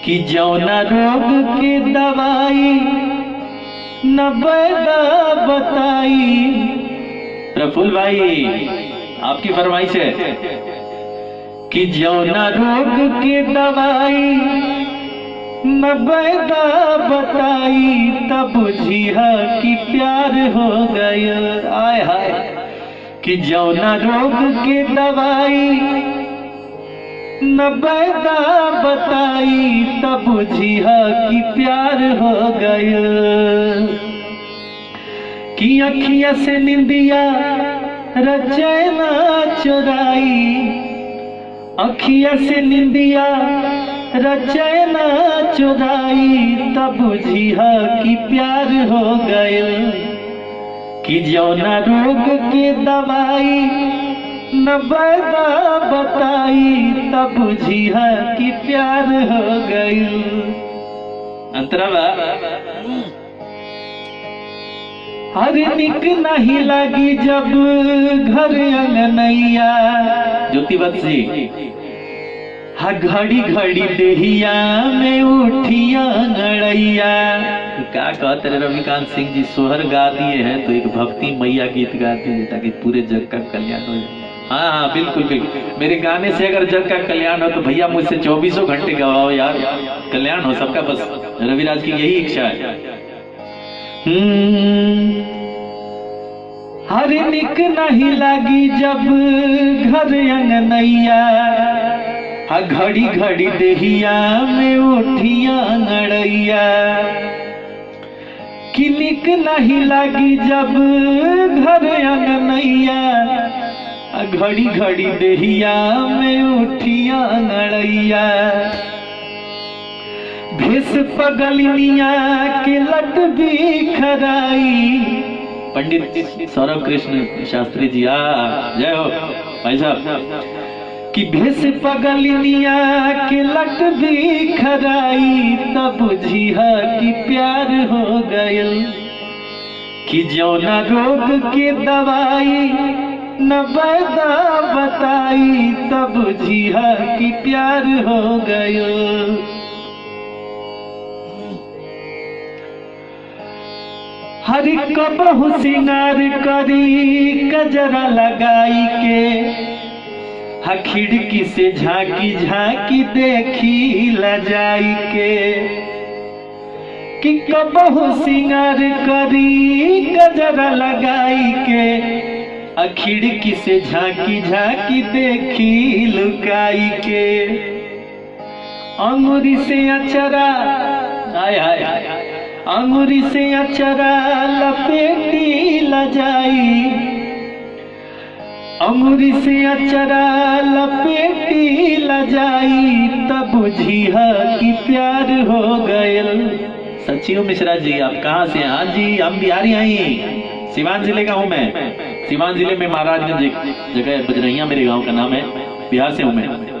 कि जौना रोग के दवाई न पैदा बताई। प्रफुल्ल भाई, आपकी फरमाइश है कि जौना रोग के दवाई न पैदा बताई तब बुझिया कि प्यार हो गया। आय हाय, कि जौना रोग के दवाई न पैदा बताई तब बुझिया कि प्यार हो गया। कि अखिया से निंदिया रचैना चुराई, अखिया से निंदिया रचैना चुराई तब बुझिया कि प्यार हो गया। कि जौना रोग के दवाई न पैदा बताई तब बुझिया कि प्यार हो गई। अंतरावा हर निक नहीं लगी जब घर अंगनैया। ज्योतिबत जी, हा घड़ी घड़ी देहिया में उठिया नड़ैया। क्या कहते रहे रविकांत सिंह जी, सोहर गा दिए हैं तो एक भक्ति मैया गीत गा दीजिए ताकि पूरे जग का कल्याण हो जाए। हाँ हाँ बिल्कुल बिल्कुल, मेरे गाने से अगर जग का कल्याण हो तो भैया मुझसे 24 घंटे गवाओ यार, कल्याण हो सबका, बस रविराज की यही इच्छा है। हर निक नहीं लगी जब घर अंगनैया, हा घड़ी घड़ी देहिया में उठिया नड़ैया। कि निक नहीं लगी जब घर अंगनैया, घड़ी घड़ी देहिया में उठिया नड़ैया। भेस पगलिया के लट भी खराई। पंडित सौरभ कृष्ण शास्त्री जी, जय हो। भाई साहब कि भेस पगलिनिया के लट भी खराई तब बुझिया कि प्यार हो गयल, कि जौना रोग के दवाई न बता बताई तब बुझिया कि प्यार हो गयल। हर कबहु सिंगार करी कजरा लगाई के, खिड़की से झांकी झांकी देखी लजाई के, कि कबहु सिंगार करी गजरा लगाई के, खिड़की से झांकी झांकी देखी लुकाई के, अंगूरी से अचरा आय हाय अंगूरी से अचरा लपेटी लजाई, अंगूरी से अचरा लपेटी लजाई तब बुझिया कि प्यार हो गयल। सचिव मिश्रा जी आप कहाँ से हैं? हाँ जी हम बिहारी हैं, सिवान जिले का हूँ मैं। सिवान जिले में महाराजगंज जगह बजरैया मेरे गांव का नाम है, बिहार से हूँ मैं।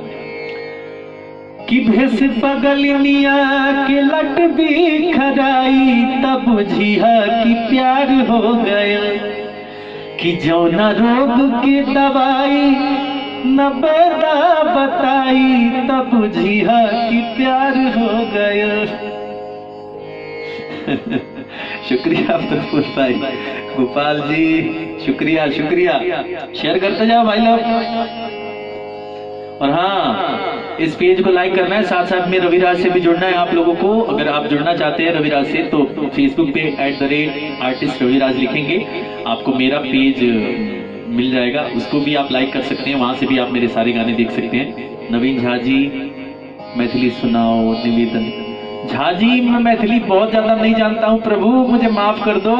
कि भेस पगलिनिया के लट भी खराई तब बुझिया कि प्यार हो गयल, कि जौना रोग की दवाई न बता बताई तब बुझिया कि प्यार हो गया। शुक्रिया प्रफुल्ल भाई, गोपाल जी शुक्रिया शुक्रिया, शेयर करते जाओ भाई लोग। और हाँ इस पेज को लाइक करना है, साथ साथ में रविराज से भी जुड़ना है आप लोगों को। अगर आप जुड़ना चाहते हैं रविराज से तो फेसबुक पे @artist रविराज लिखेंगे, आपको मेरा पेज मिल जाएगा, उसको भी आप लाइक कर सकते हैं, वहां से भी आप मेरे सारे गाने देख सकते हैं। नवीन झा जी मैथिली सुनाओ निवेदन। झा जी मैं मैथिली बहुत ज्यादा नहीं जानता हूँ, प्रभु मुझे माफ कर दो।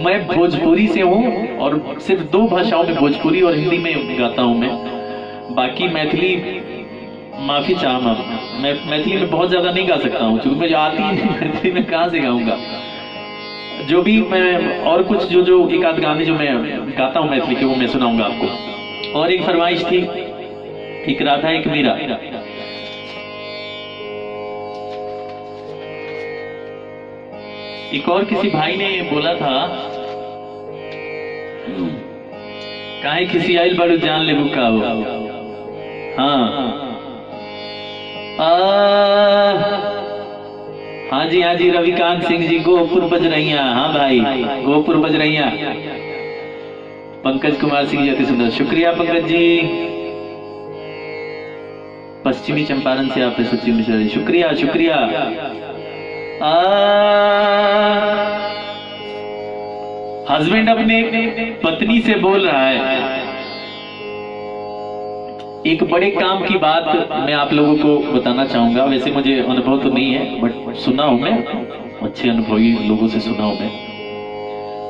मैं भोजपुरी से हूँ और सिर्फ 2 भाषाओं में भोजपुरी और हिंदी में गाता हूँ मैं, बाकी मैथिली माफी चाह मैं मैथिली में बहुत ज्यादा नहीं गा सकता हूँ क्योंकि मुझे आती ही नहीं, मैथिली में कहाँ से गाऊंगा। जो भी मैं और कुछ जो एक आध गाने जो मैं गाता हूँ मैथिली के वो मैं सुनाऊंगा आपको। और एक फरमाइश थी, एक राधा एक मीरा। एक और किसी भाई ने बोला था, काहे किसी आइल बड़ू जान ले बुका हो। हाँ हाँ जी रविकांत सिंह जी गोपुर बजरैया। हाँ भाई गोपुर बजरैया। पंकज कुमार सिंह जी अति सुंदर, शुक्रिया पंकज जी। पश्चिमी चंपारण से आपने सचिव मिश्रा जी, शुक्रिया शुक्रिया। हस्बैंड अपने पत्नी से बोल रहा है, एक बड़े काम की बात मैं आप लोगों को बताना चाहूंगा। वैसे मुझे अनुभव तो नहीं है बट सुना हूं मैं, अच्छे अनुभवी लोगों से सुना हूं मैं,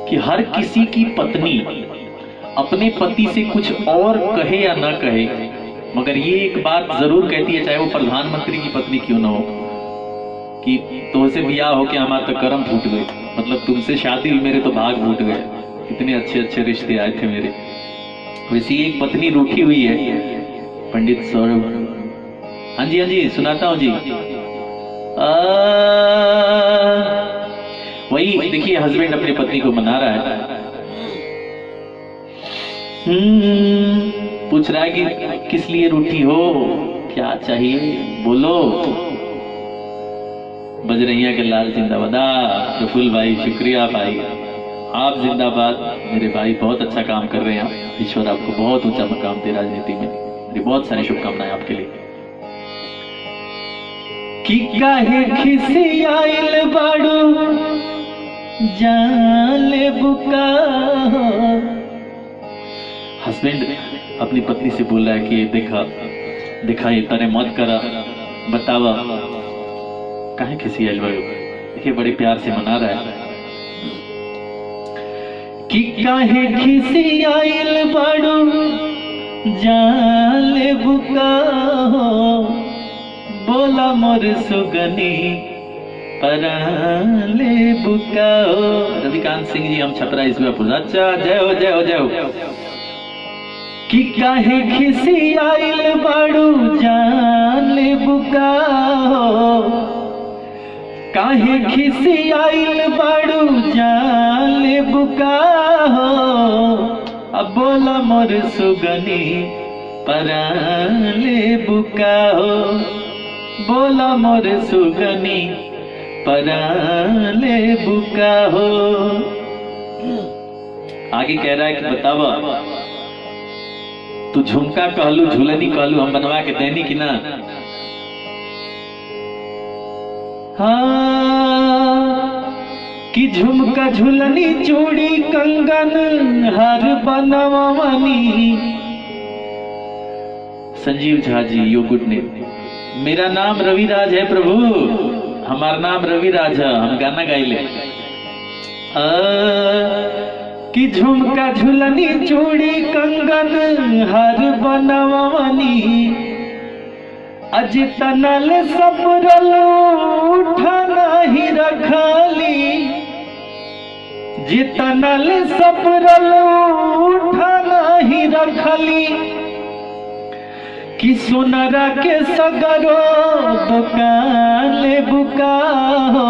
कि हर किसी की पत्नी अपने पति से कुछ और कहे या ना कहे, मगर ये एक बात जरूर कहती है, चाहे वो प्रधानमंत्री की पत्नी क्यों ना हो, कि तुमसे ब्याह होके हमारे तो कर्म फूट गए, मतलब तुमसे शादी हुई मेरे तो भाग फूट गए, इतने अच्छे अच्छे रिश्ते आए थे मेरे। वैसी एक पत्नी रूठी हुई है पंडित सौरभ। हाँ जी सुनाता हूँ जी। वही देखिए हस्बैंड अपनी पत्नी को मना रहा है, पूछ रहा है कि किस लिए रूठी हो, क्या चाहिए बोलो। बजरैया के लाल जिंदाबाद। प्रफुल्ल भाई शुक्रिया भाई, आप जिंदाबाद मेरे भाई, बहुत अच्छा काम कर रहे हैं आप, ईश्वर आपको बहुत ऊंचा मकाम दे राजनीति में, मेरी बहुत सारी शुभकामनाएं आपके लिए। कि काहे खिसियाइल बाड़ू जाले बुका। हस्बैंड अपनी पत्नी से बोल रहा है कि देखा ये तरह मत करा, बतावा काहे खिसियाइल बाड़ू। देखिए बड़े प्यार से मना रहा है कि काहे खिसियाइल बाड़ू जाले बुका, बोला मोर सुगनी पराले बुकाओ। रविकांत सिंह जी हम छपरा इसमें। अच्छा जय हो जय हो जय हो। कि काहे खिसी आइल बाड़ू जान ले बुका हो, काहे खिसी आइल बाड़ू जान ले बुका हो, अब बोला मोर सुगनी परान ले बुका हो, बोला मोर सुगनी परान ले बुका हो। आगे कह रहा है कि बतावा तू झुमका कहलू झूलनी कहलू हम बनवा के देनी कि ना। हाँ कि झुमका झूलनी चूड़ी कंगन हार बनवानी। संजीव झा जी यो गुड नेम। मेरा नाम रविराज है प्रभु, हमारा नाम रविराज है, हम गाना गाइले। कि झुमका झुलनी चूड़ी कंगन हार बनवानी, अजितनल सपरल उठा नहीं रखली, जितनल सपरल उठा नहीं रखली, कि सोनरा के सगरो दुकान ले बुका हो,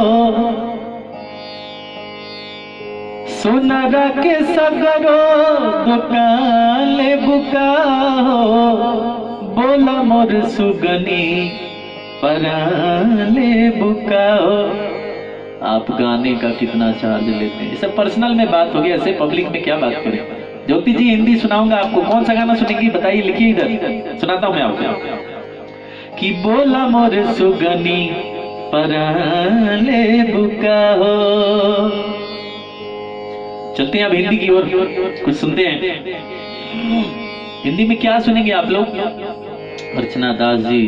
सोनरा के सगरो दुकान ले बुका हो, बोला मोर सुगनी परान ले बुका हो। आप गाने का कितना चार्ज लेते हैं, सब पर्सनल में बात होगी, ऐसे पब्लिक में क्या बात करें। ज्योति जी हिंदी सुनाऊंगा आपको, कौन सा गाना सुनेंगी बताइए, लिखिए इधर, सुनाता हूं मैं आपको। कि बोला मोर सुगनी परान ले बुका हो। चलते हैं अब हिंदी की ओर, कुछ सुनते हैं। हिंदी में क्या सुनेंगे आप लोग? अर्चना दास जी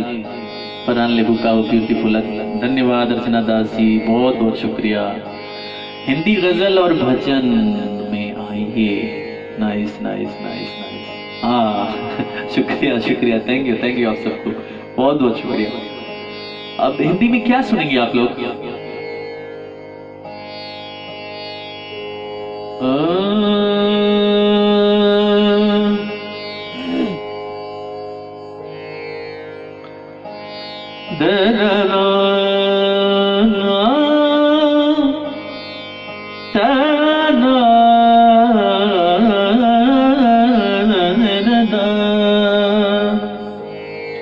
परान ले बुका हो, ब्यूटीफुल। धन्यवाद अर्चना दास जी, बहुत बहुत शुक्रिया। हिंदी गजल और भजन में आइए। Nice nice nice nice. हाँ शुक्रिया शुक्रिया, थैंक यू आप सबको, बहुत बहुत शुक्रिया। अब हिंदी में क्या सुनेंगे आप लोग?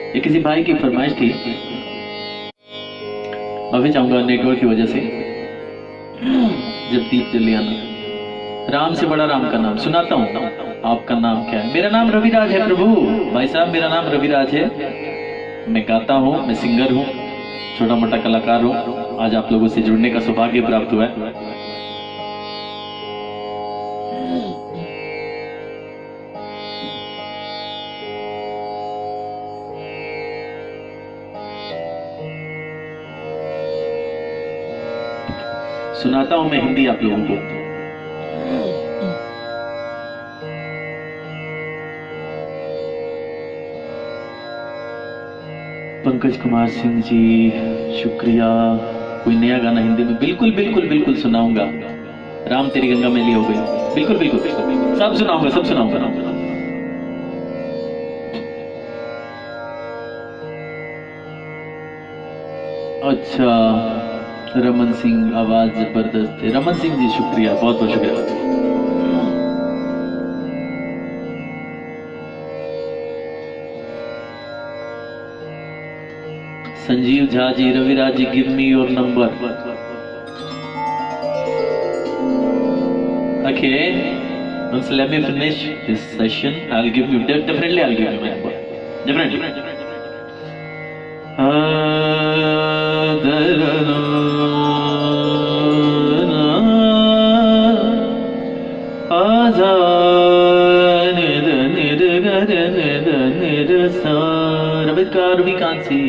ये किसी भाई की फरमाइश थी, माफी चाहूंगा नेटवर्क की वजह से। जब दीप जले आना, राम से बड़ा राम का नाम सुनाता हूँ। आपका नाम क्या है? मेरा नाम रविराज है प्रभु। भाई साहब मेरा नाम रविराज है, मैं गाता हूँ, मैं सिंगर हूँ, छोटा मोटा कलाकार हूँ। आज आप लोगों से जुड़ने का सौभाग्य प्राप्त हुआ है। सुनाता हूं मैं हिंदी आप लोगों को। पंकज कुमार सिंह जी शुक्रिया। कोई नया गाना हिंदी में? बिल्कुल बिल्कुल बिल्कुल सुनाऊंगा। राम तेरी गंगा मैली हो गई, बिल्कुल बिल्कुल सब सुनाऊंगा, सब सुनाऊंगा। अच्छा रमन सिंह, आवाज जबरदस्त है। रमन सिंह जी शुक्रिया, बहुत बहुत शुक्रिया। Sanjeev Jha ji, Raviraj ji, give me your number. Okay, once let me finish this session, I'll give you, definitely I'll give you my number, definitely. Ravi Kansi,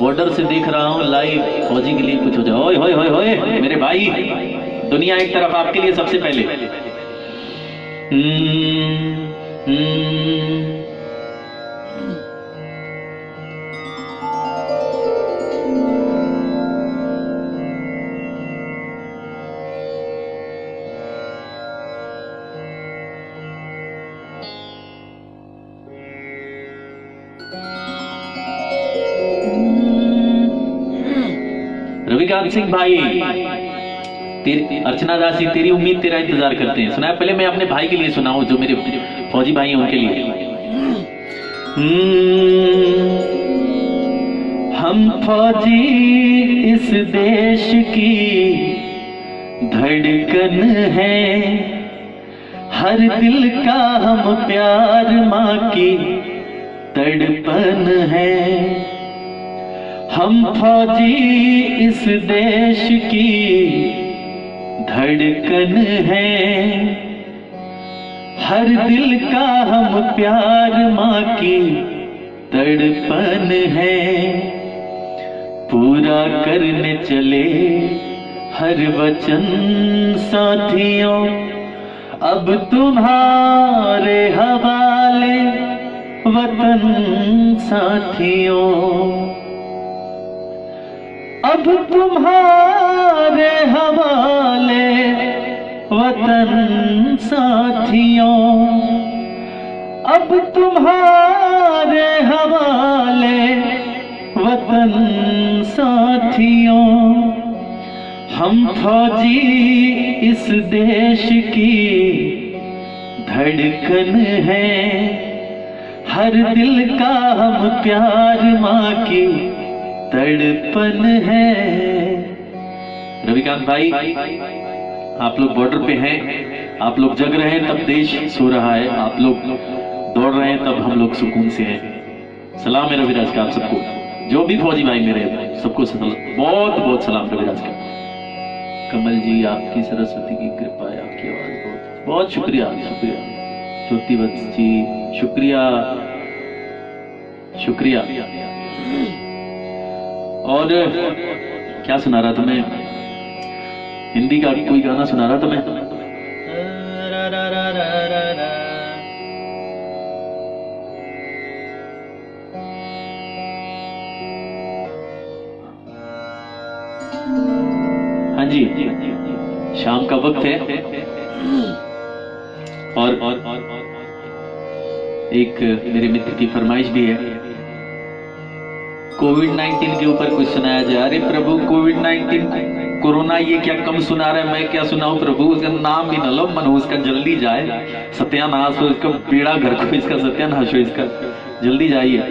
border से देख रहा हूँ लाइव, फौजी के लिए कुछ हो जाए। ओए होए होए होए मेरे भाई, दुनिया एक तरफ, आपके लिए सबसे पहले। रविकांत सिंह भाई, अर्चना दासी, तेरी उम्मीद तेरा इंतजार करते हैं। सुनाया पहले मैं अपने भाई के लिए सुनाऊं, जो मेरे फौजी भाई हैं उनके लिए। हम फौजी इस देश की धड़कन है, हर दिल का हम प्यार माँ की तड़पन है। हम फौजी इस देश की धड़कन है, हर दिल का हम प्यार माँ की तड़पन है। पूरा करने चले हर वचन साथियों, अब तुम्हारे हवाले वतन साथियों, अब तुम्हारे हवाले वतन साथियों, अब तुम्हारे हवाले वतन साथियों। हम फौजी इस देश की धड़कन है, हर दिल का हम प्यार माँ की तड़पन है। रविकांत भाई, आप लोग बॉर्डर पे हैं, आप लोग जग रहे हैं तब देश सो रहा है, आप लोग दौड़ रहे हैं तब हम लोग सुकून से हैं। सलाम है रविराज का आप सबको, जो भी फौजी भाई मेरे सबको बहुत बहुत सलाम रविराज का। कमल जी, आपकी सरस्वती की कृपा है, आपकी आवाज बहुत बहुत शुक्रिया शुक्रिया। ज्योति वत्स जी शुक्रिया शुक्रिया। और क्या सुना रहा था मैं, हिंदी का कोई गाना सुना रहा था मैं। हाँ जी, शाम का वक्त है और एक मेरे मित्र की फरमाइश भी है, कोविड-19 के ऊपर कुछ सुनाया जाए। अरे प्रभु, कोविड-19 कोरोना ये क्या कम सुना रहा है, मैं क्या सुनाऊं प्रभु, उसका नाम भी न लो, मन हो इसका जल्दी जाए, सत्यानाश हो इसका, बेड़ा घर को इसका सत्यानाश हो इसका, जल्दी जाइए।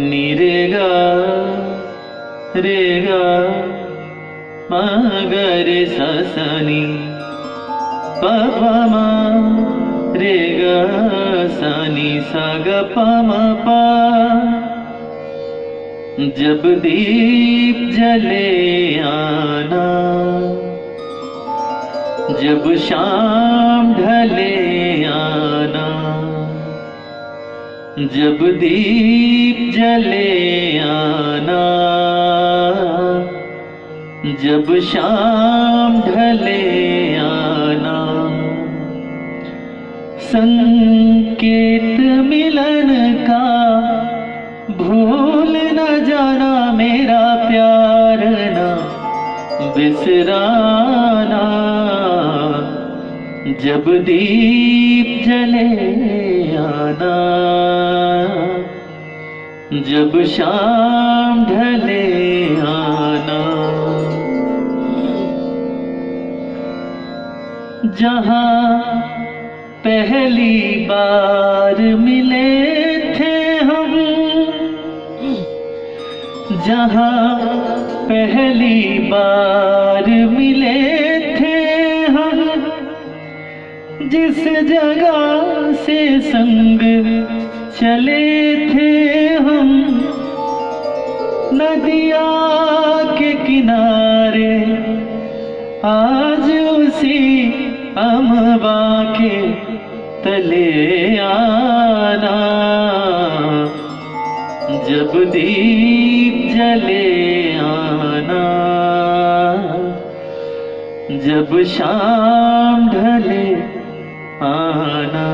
नीरेगा रेगा मगरे ससनी पपमा रेगा सनी सग पम पा। जब दीप जले आना, जब शाम ढले आना, जब दीप जले आना, जब शाम ढले आना। संकेत मिलन का भूल न जाना, मेरा प्यार ना बिसराना। जब दीप जले आना, जब शाम ढले आना। जहां पहली बार मिले थे हम, जहां पहली बार मिले थे हम, जिस जगह से संग चले थे हम, नदिया के किनारे आज उसी अमवा के तले आना। जब दीप जले आना, जब शाम ढले आना।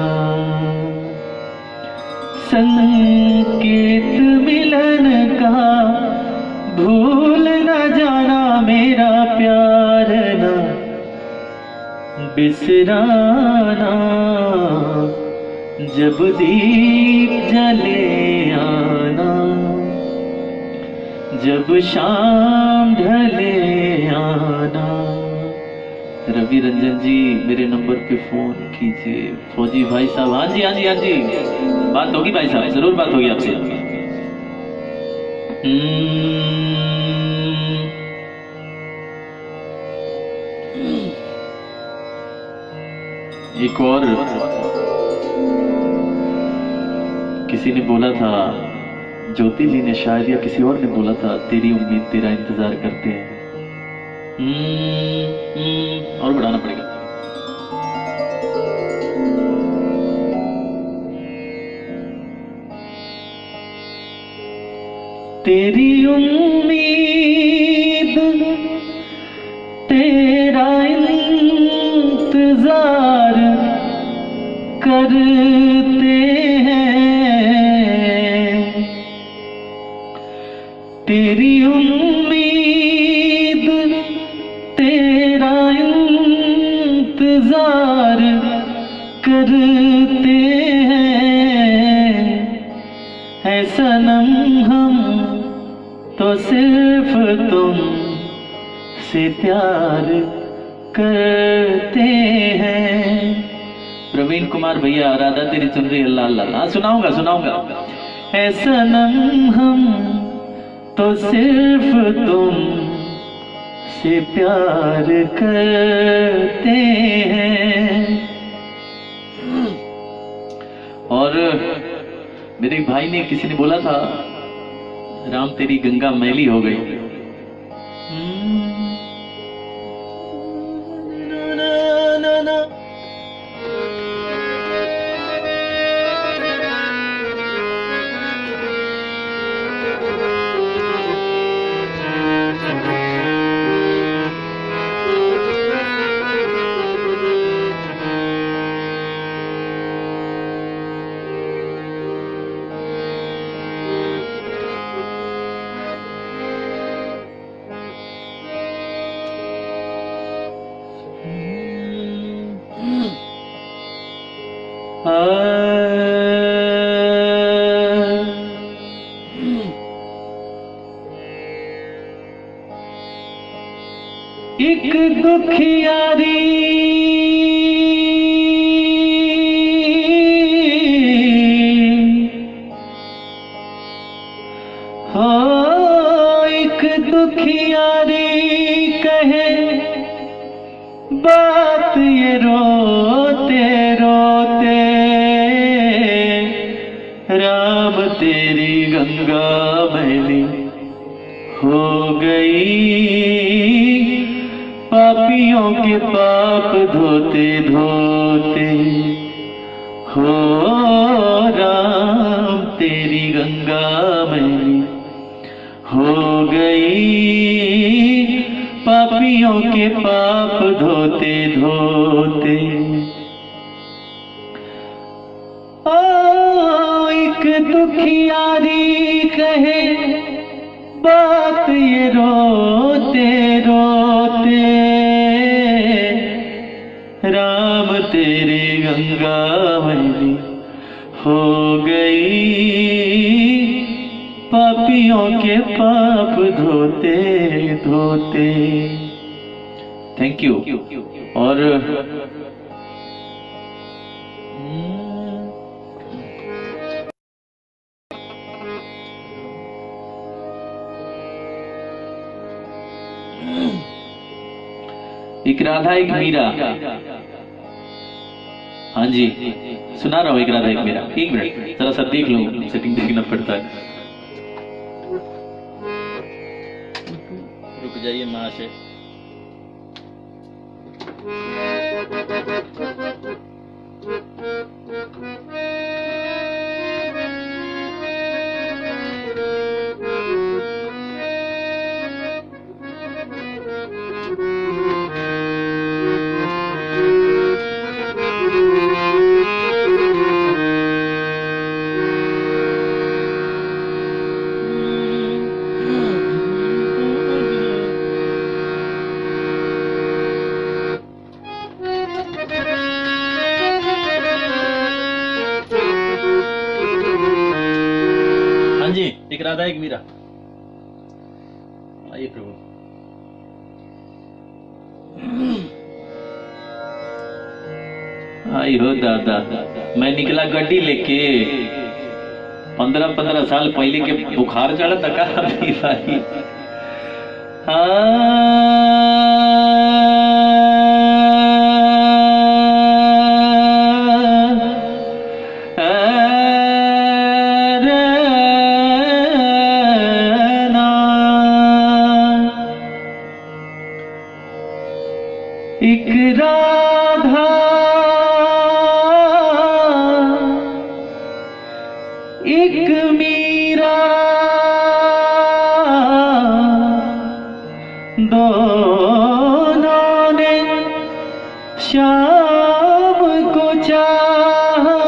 संकेत मिलन का भूल न जाना, मेरा प्यार ना बिसराना। जब दीप जले आना, जब शाम ढले आना। रवि रंजन जी मेरे नंबर पे फोन कीजिए। फौजी भाई साहब, हाँ जी हाँ जी हाँ जी, बात होगी भाई साहब, जरूर बात होगी आपसे। एक और किसी ने बोला था, ज्योति जी ने शायद या किसी और ने बोला था, तेरी उम्मीद तेरा इंतजार करते हैं। और बढ़ाना पड़ेगा। तेरी उम्मीद तेरा इंतजार करते हैं, तेरी उम्मीद तेरा इंतजार करते हैं। है सनम हम तो सिर्फ तुम से प्यार करते हैं। प्रवीण कुमार भैया, राधा तेरी सुन रही, अल्लाह अल्लाह। सुनाऊंगा सुनाऊंगा। है सनम हम तो सिर्फ तुम से प्यार करते हैं। और मेरे भाई ने, किसी ने बोला था, राम तेरी गंगा मैली हो गई। एक दुखियारी हो, एक दुखियारी कहे बात ये रोते रोते। राम तेरी गंगा मैली हो गई, पापियों के पाप धोते धोते। हो राम तेरी गंगा मैली हो गई, पापियों के पाप धोते धोते। ओ एक दुखियारी कहे बात ये रोते रोते। राम तेरी गंगा मैली हो गई, पापियों के पाप धोते धोते। Thank you. और एक राधा एक मीरा, हाँ जी सुना रहा हूँ। एक राधा एक मीरा, एक मिनट जरा सा देख लो, सेटिंग देखना पड़ता है। रुक जाइए महाशय। हाँ जी, एक राधा एक मीरा। आइए प्रभु। आई हो दादा, मैं निकला गड्डी लेके 15-15 साल पहले के बुखार चढ़ा तका अभी भाई। एक राधा एक मीरा दोनों ने शाम को चाहा,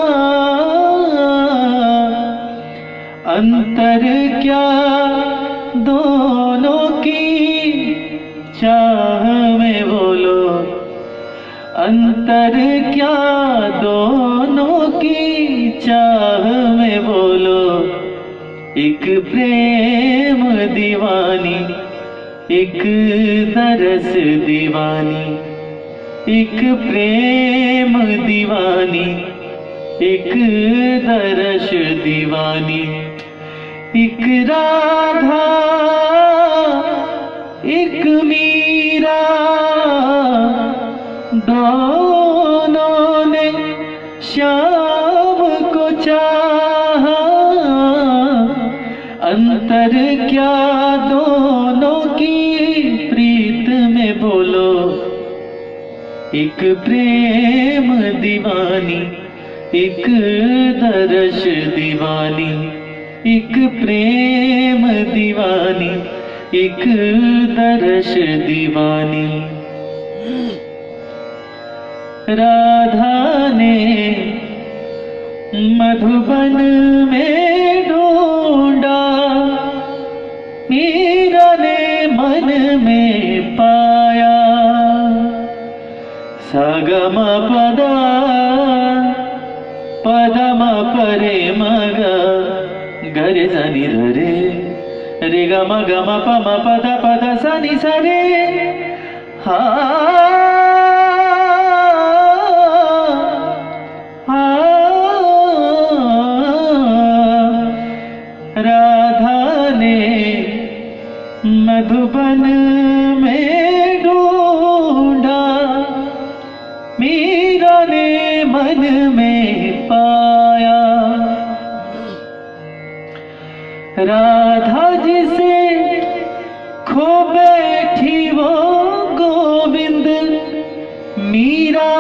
अंतर क्या दोनों की चाह में बोलो, अंतर क्या दोनों की चाह में बोलो। एक प्रेम दीवानी एक तरस दीवानी, एक प्रेम दीवानी एक तरस दीवानी। एक राधा एक मीरा दोनों ने शाम को चाहा, अंतर क्या दोनों की प्रीत में बोलो। एक प्रेम दीवानी एक दर्श दीवानी, एक प्रेम दीवानी एक दर्श दीवानी। राधा ने मधुबन में ढूंढा, मीरा ने मन में पाया। सगम पदा पदम परे मग गरे जनि धरे, रे ग म ग म प म पद पद सनि सरे। राधा ने मधुबन में ढूंढा, मीरा ने मन में पाया। राधा जिसे खो बैठी वो गोविंद, मीरा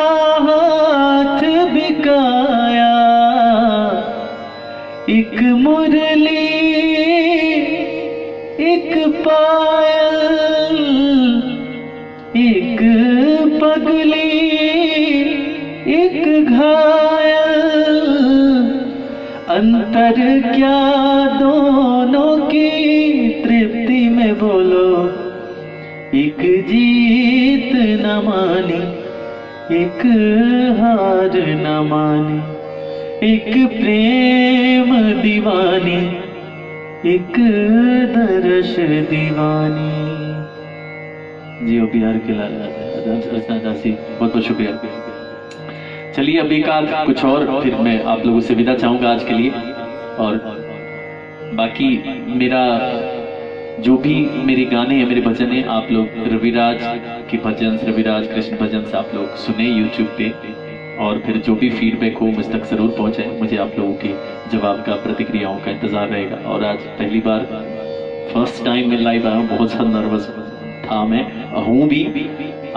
हाथ बिकाया। एक मुरली एक पायल एक पगली एक घायल, अंतर क्या दोनों की तृप्ति में बोलो। एक जीत न मानी एक हार न मानी, एक प्रेम दीवानी एक दर्श दीवानी। जियो बिहार के रचना दासी, बहुत बहुत शुक्रिया। चलिए अभी का कुछ और, फिर मैं आप लोगों से विदा चाहूंगा आज के लिए। और बाकी मेरा जो भी मेरे गाने हैं, मेरे भजन हैं, आप लोग रविराज के भजन, रविराज कृष्ण भजन से आप लोग सुने यूट्यूब पे, और फिर जो भी फीडबैक हो मुझ तक जरूर पहुंचे। मुझे आप लोगों के जवाब का, प्रतिक्रियाओं का इंतजार रहेगा। और आज पहली बार फर्स्ट टाइम मैं लाइव आया हूँ, बहुत ज़्यादा नर्वस था मैं, हूँ भी।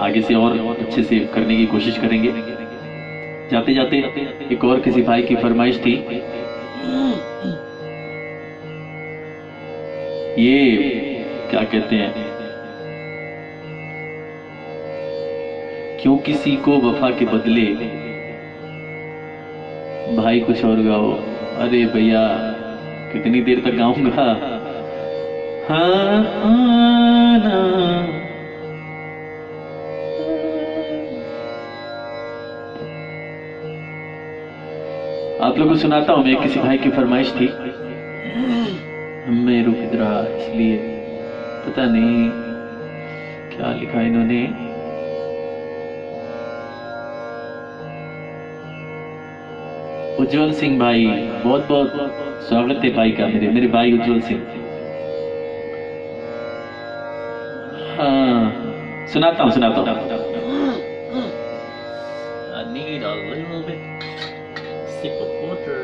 आगे से और अच्छे से करने की कोशिश करेंगे। जाते जाते एक और किसी भाई की फरमाइश थी, ये क्या कहते हैं, क्यों किसी को वफा के बदले भाई कुछ और गाओ। अरे भैया कितनी देर तक गाऊंगा। हाँ ना आप लोगों को सुनाता हूं मैं, किसी भाई की फरमाइश थी। मैं रुक रहा, इसलिए पता नहीं क्या लिखा इन्होंने। उज्जवल सिंह भाई, बहुत बहुत स्वागत है भाई का, मेरे भाई उज्जवल सिंह। हाँ, सुनाता हूँ I need a little bit sip of water.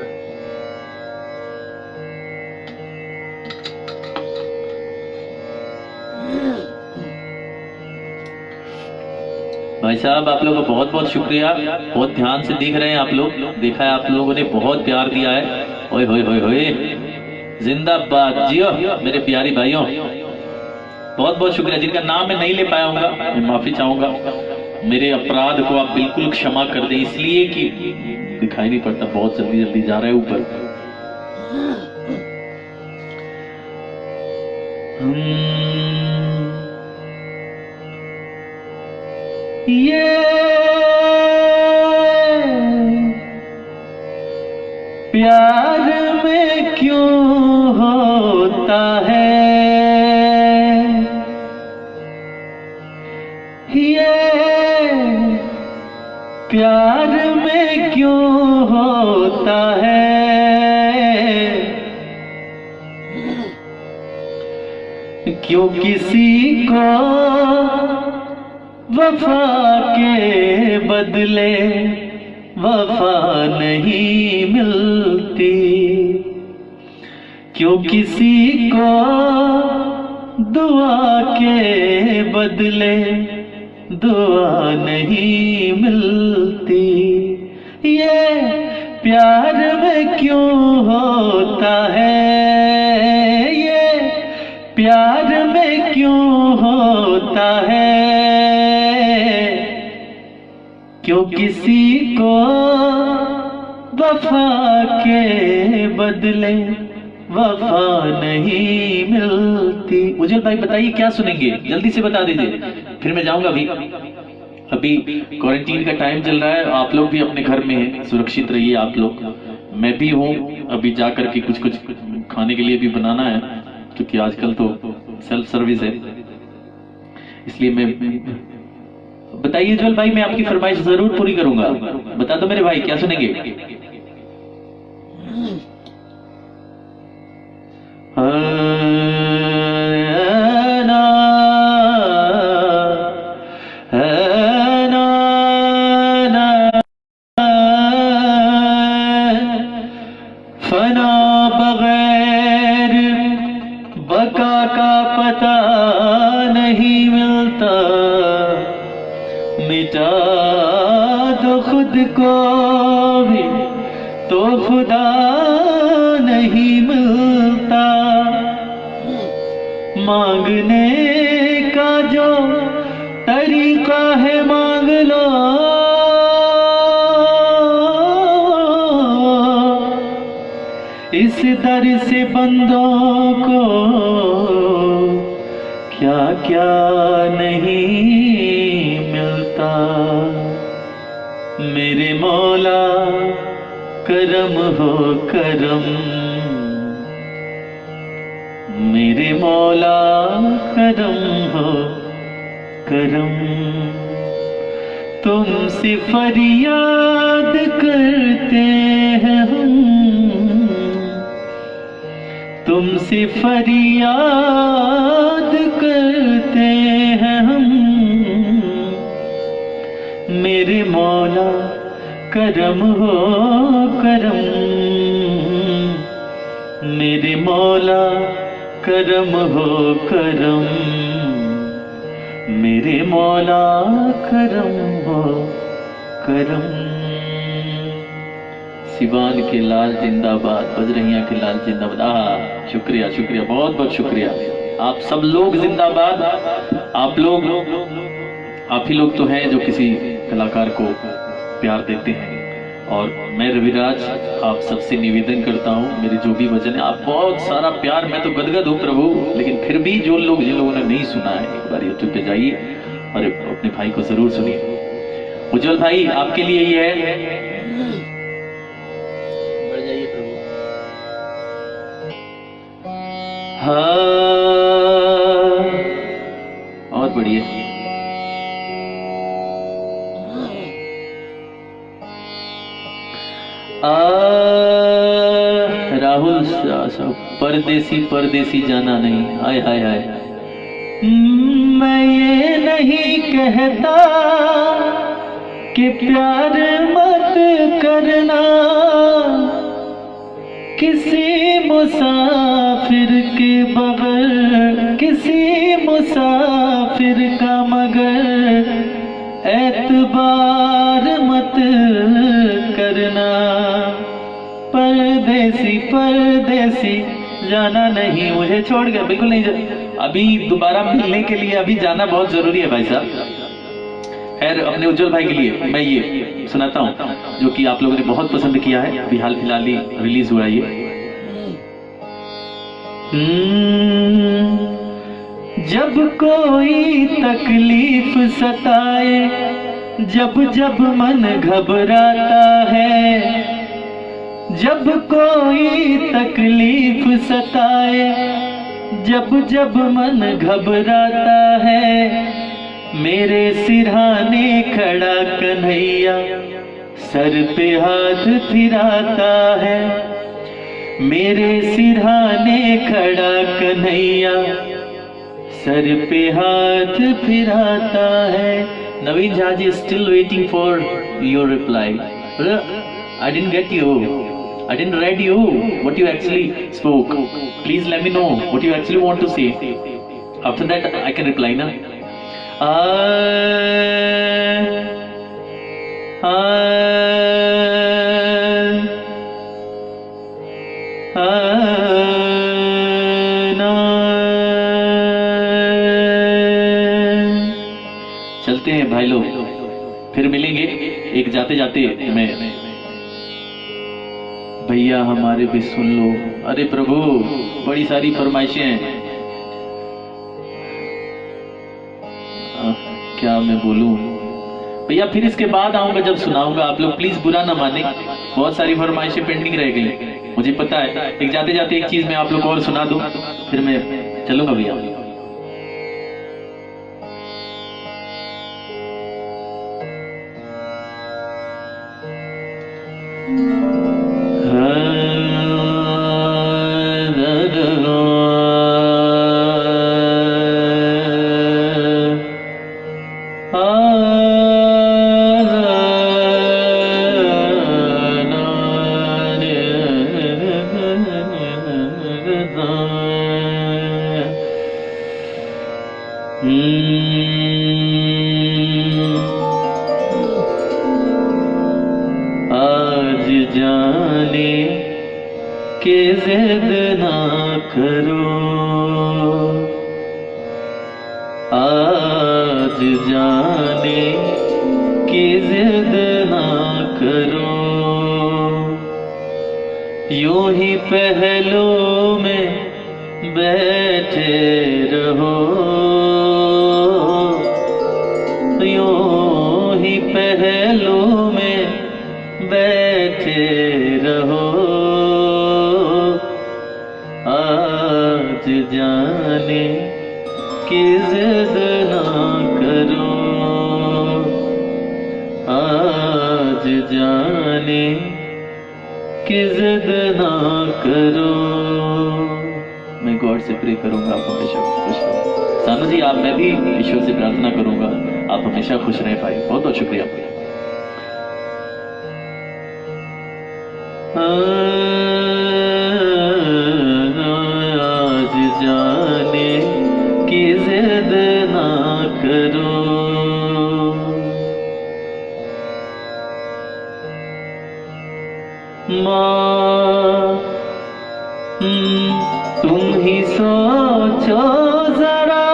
भाई साहब, आप लोगों का बहुत बहुत शुक्रिया, बहुत ध्यान से देख रहे हैं आप लोग, देखा है आप लोगों ने, बहुत प्यार दिया है। ओए होए होए होए, जिंदाबाद, जियो मेरे प्यारी भाइयों, बहुत बहुत शुक्रिया। जिनका नाम मैं नहीं ले पाया हूँगा, मैं माफी चाहूंगा, मेरे अपराध को आप बिल्कुल क्षमा कर दें, इसलिए कि दिखाई नहीं पड़ता, बहुत जल्दी जल्दी जा रहा है ऊपर। ये प्यार में क्यों होता है, ये प्यार में क्यों होता है, क्यों किसी को वफा के बदले वफा नहीं मिलती, क्यों किसी को दुआ के बदले दुआ नहीं मिलती, ये प्यार में क्यों होता है, ये प्यार में क्यों होता है, क्यों किसी को वफा के बदले वफा नहीं मिलती। उज्जवल भाई बताइए क्या सुनेंगे, जल्दी से बता दीजिए, फिर मैं जाऊंगा। अभी क्वारंटीन का टाइम चल रहा है, आप लोग भी अपने घर में हैं, सुरक्षित रहिए आप लोग, मैं भी हूँ। अभी जा करके कुछ कुछ खाने के लिए भी बनाना है, क्योंकि आजकल तो सेल्फ सर्विस है, इसलिए मैं बताइए उज्जवल भाई, मैं आपकी फरमाइश जरूर पूरी करूंगा। बता दो मेरे भाई क्या सुनेंगे। फना बगैर बका का पता नहीं मिलता, मिटा दो खुद को भी तो खुदा नहीं मिलता, मांगने का जो तरीका है मांग लो, इस दर से बंदों को क्या क्या नहीं मिलता, मेरे मौला करम हो करम, मेरे मौला करम हो करम, तुमसे फरियाद करते हैं हम, तुमसे फरियाद करते हैं हम, मेरे मौला करम हो करम, मेरे मौला करम हो करम, मेरे मौला करम हो करम। सिवान के लाल जिंदाबाद, बजरहिया के लाल जिंदाबाद। शुक्रिया शुक्रिया, बहुत बहुत शुक्रिया। आप सब लोग जिंदाबाद। आप लोग, आप ही लोग तो हैं जो किसी कलाकार को प्यार देते हैं, और मैं रविराज आप सबसे निवेदन करता हूँ, मेरे जो भी वचन है, आप बहुत सारा प्यार, मैं तो गदगद हूँ प्रभु, लेकिन फिर भी जो लोग, जिन लोगों ने नहीं सुना है, एक बार यूट्यूब पे जाइए और अपने भाई को जरूर सुनिए। उज्जवल भाई आपके लिए ये है, बढ़ जाइए प्रभु। और बढ़िया। राहुल साहब, परदेसी परदेसी जाना नहीं। हाय हाय हाय। मैं ये नहीं कहता कि प्यार मत करना, किसी मुसाफिर के बगैर किसी मुसाफिर का मगर एतबार मत करना। परदेसी परदेसी जाना नहीं, मुझे छोड़ गया बिल्कुल नहीं। अभी दोबारा मिलने के लिए अभी जाना बहुत जरूरी है भाई साहब। खैर, अपने उज्जवल भाई के लिए मैं ये सुनाता हूँ जो कि आप लोगों ने बहुत पसंद किया है, अभी हाल फिलहाल ही रिलीज हुआ है ये। जब कोई तकलीफ सताए, जब जब मन घबराता है, जब कोई तकलीफ सताए, जब जब मन घबराता है, मेरे सिरहाने खड़ा कन्हैया सर पे हाथ फिराता है। मेरे सिरहाने खड़ा कन्हैया सर पे हाथ फिराता है। Naveen Jha ji still waiting for your reply. I didn't get you. I didn't read you what you actually spoke. Please let me know what you actually want to say. After that I can reply na. चलते हैं भाई लोग, फिर मिलेंगे। एक जाते जाते मैं, भैया हमारे भी सुन लो। अरे प्रभु, बड़ी सारी फरमाइशें हैं, क्या मैं बोलूं भैया। फिर इसके बाद आऊंगा जब सुनाऊंगा, आप लोग प्लीज बुरा ना माने, बहुत सारी फरमाइशें पेंडिंग रह गई, मुझे पता है। एक जाते जाते एक चीज मैं आप लोग को और सुना दूं, फिर मैं चलूंगा भैया। आज जाने के जिद ना करो, आज जाने की जिद ना करो, यूं ही पहलों में बैठे रहो, यूं ही पहलों में बैठे रहो। आज जाने की जिद ना करो, आज जाने की जिद ना करो। मैं गॉड से प्रे करूंगा आप हमेशा खुश रहो। सानू जी, आप, मैं भी ईश्वर से प्रार्थना करूंगा आप हमेशा खुश रहे भाई। बहुत बहुत शुक्रिया। आज जाने की जिद ना करो, माँ तुम ही सोचो जरा,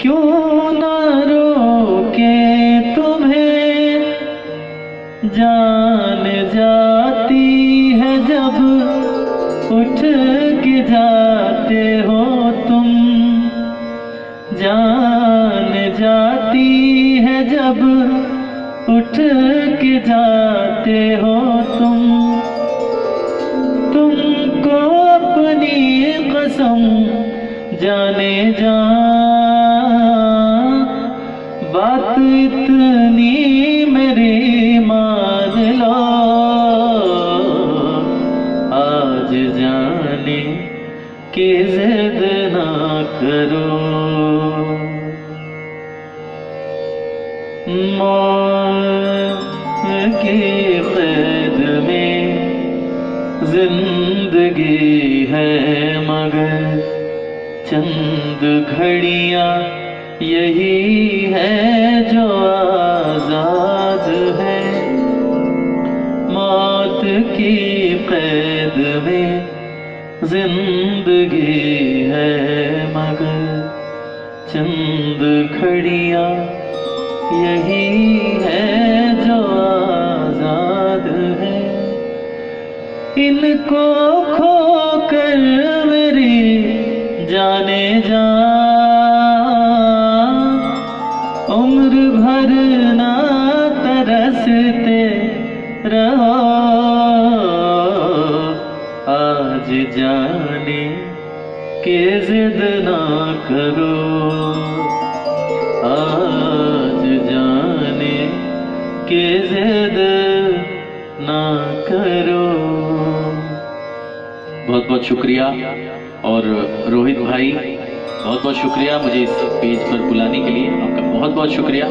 क्यों न रोके तुम्हें, जान जाती है जब उठ के जाते हो तुम, जान जाती है जब उठ के जाते हो तुम, तुमको अपनी कसम जाने जा, बात इतनी मेरी मान लो, आज जाने की जिद ना करो। मौत की कैद में जिंदगी है, मगर चंद घड़ियां यही है जो आजाद है। मौत की कैद में जिंदगी है, मगर चंद घड़ियां यही है जो आजाद है। इनको खोकर मेरी जाने जा, उम्र भर ना तरसते रहो, आज जाने की जिद ना करो, आज जाने की जिद ना करो। बहुत बहुत शुक्रिया। और रोहित भाई बहुत बहुत शुक्रिया मुझे इस पेज पर बुलाने के लिए, आपका बहुत बहुत शुक्रिया।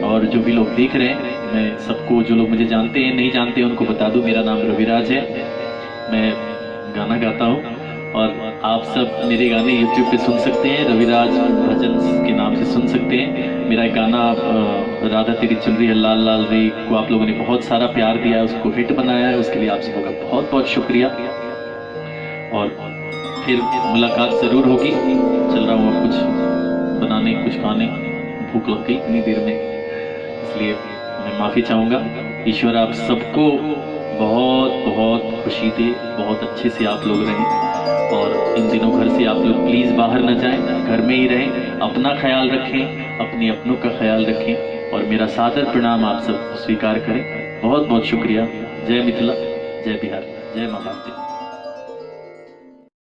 और जो भी लोग देख रहे हैं, मैं सबको, जो लोग मुझे जानते हैं नहीं जानते हैं, उनको बता दूं, मेरा नाम रविराज है, मैं गाना गाता हूँ और आप सब मेरे गाने YouTube पे सुन सकते हैं, रविराज भजन के नाम से सुन सकते हैं। मेरा एक गाना राधा तेरी चल रही है लाल लाल रे को आप लोगों ने बहुत सारा प्यार दिया है, उसको हिट बनाया है, उसके लिए आप सबों का बहुत बहुत शुक्रिया। और फिर मुलाकात जरूर होगी। चल रहा हूँ कुछ बनाने, कुछ खाने, भूख लग गई इतनी देर में, इसलिए मैं माफ़ी चाहूँगा। ईश्वर आप सबको बहुत बहुत खुशी दे, बहुत अच्छे से आप लोग रहें। और इन दिनों घर से आप लोग प्लीज़ बाहर न जाएं, घर में ही रहें, अपना ख्याल रखें, अपने अपनों का ख्याल रखें। और मेरा सादर प्रणाम आप सब स्वीकार करें। बहुत बहुत शुक्रिया। जय मिथिला, जय बिहार, जय मां भारती।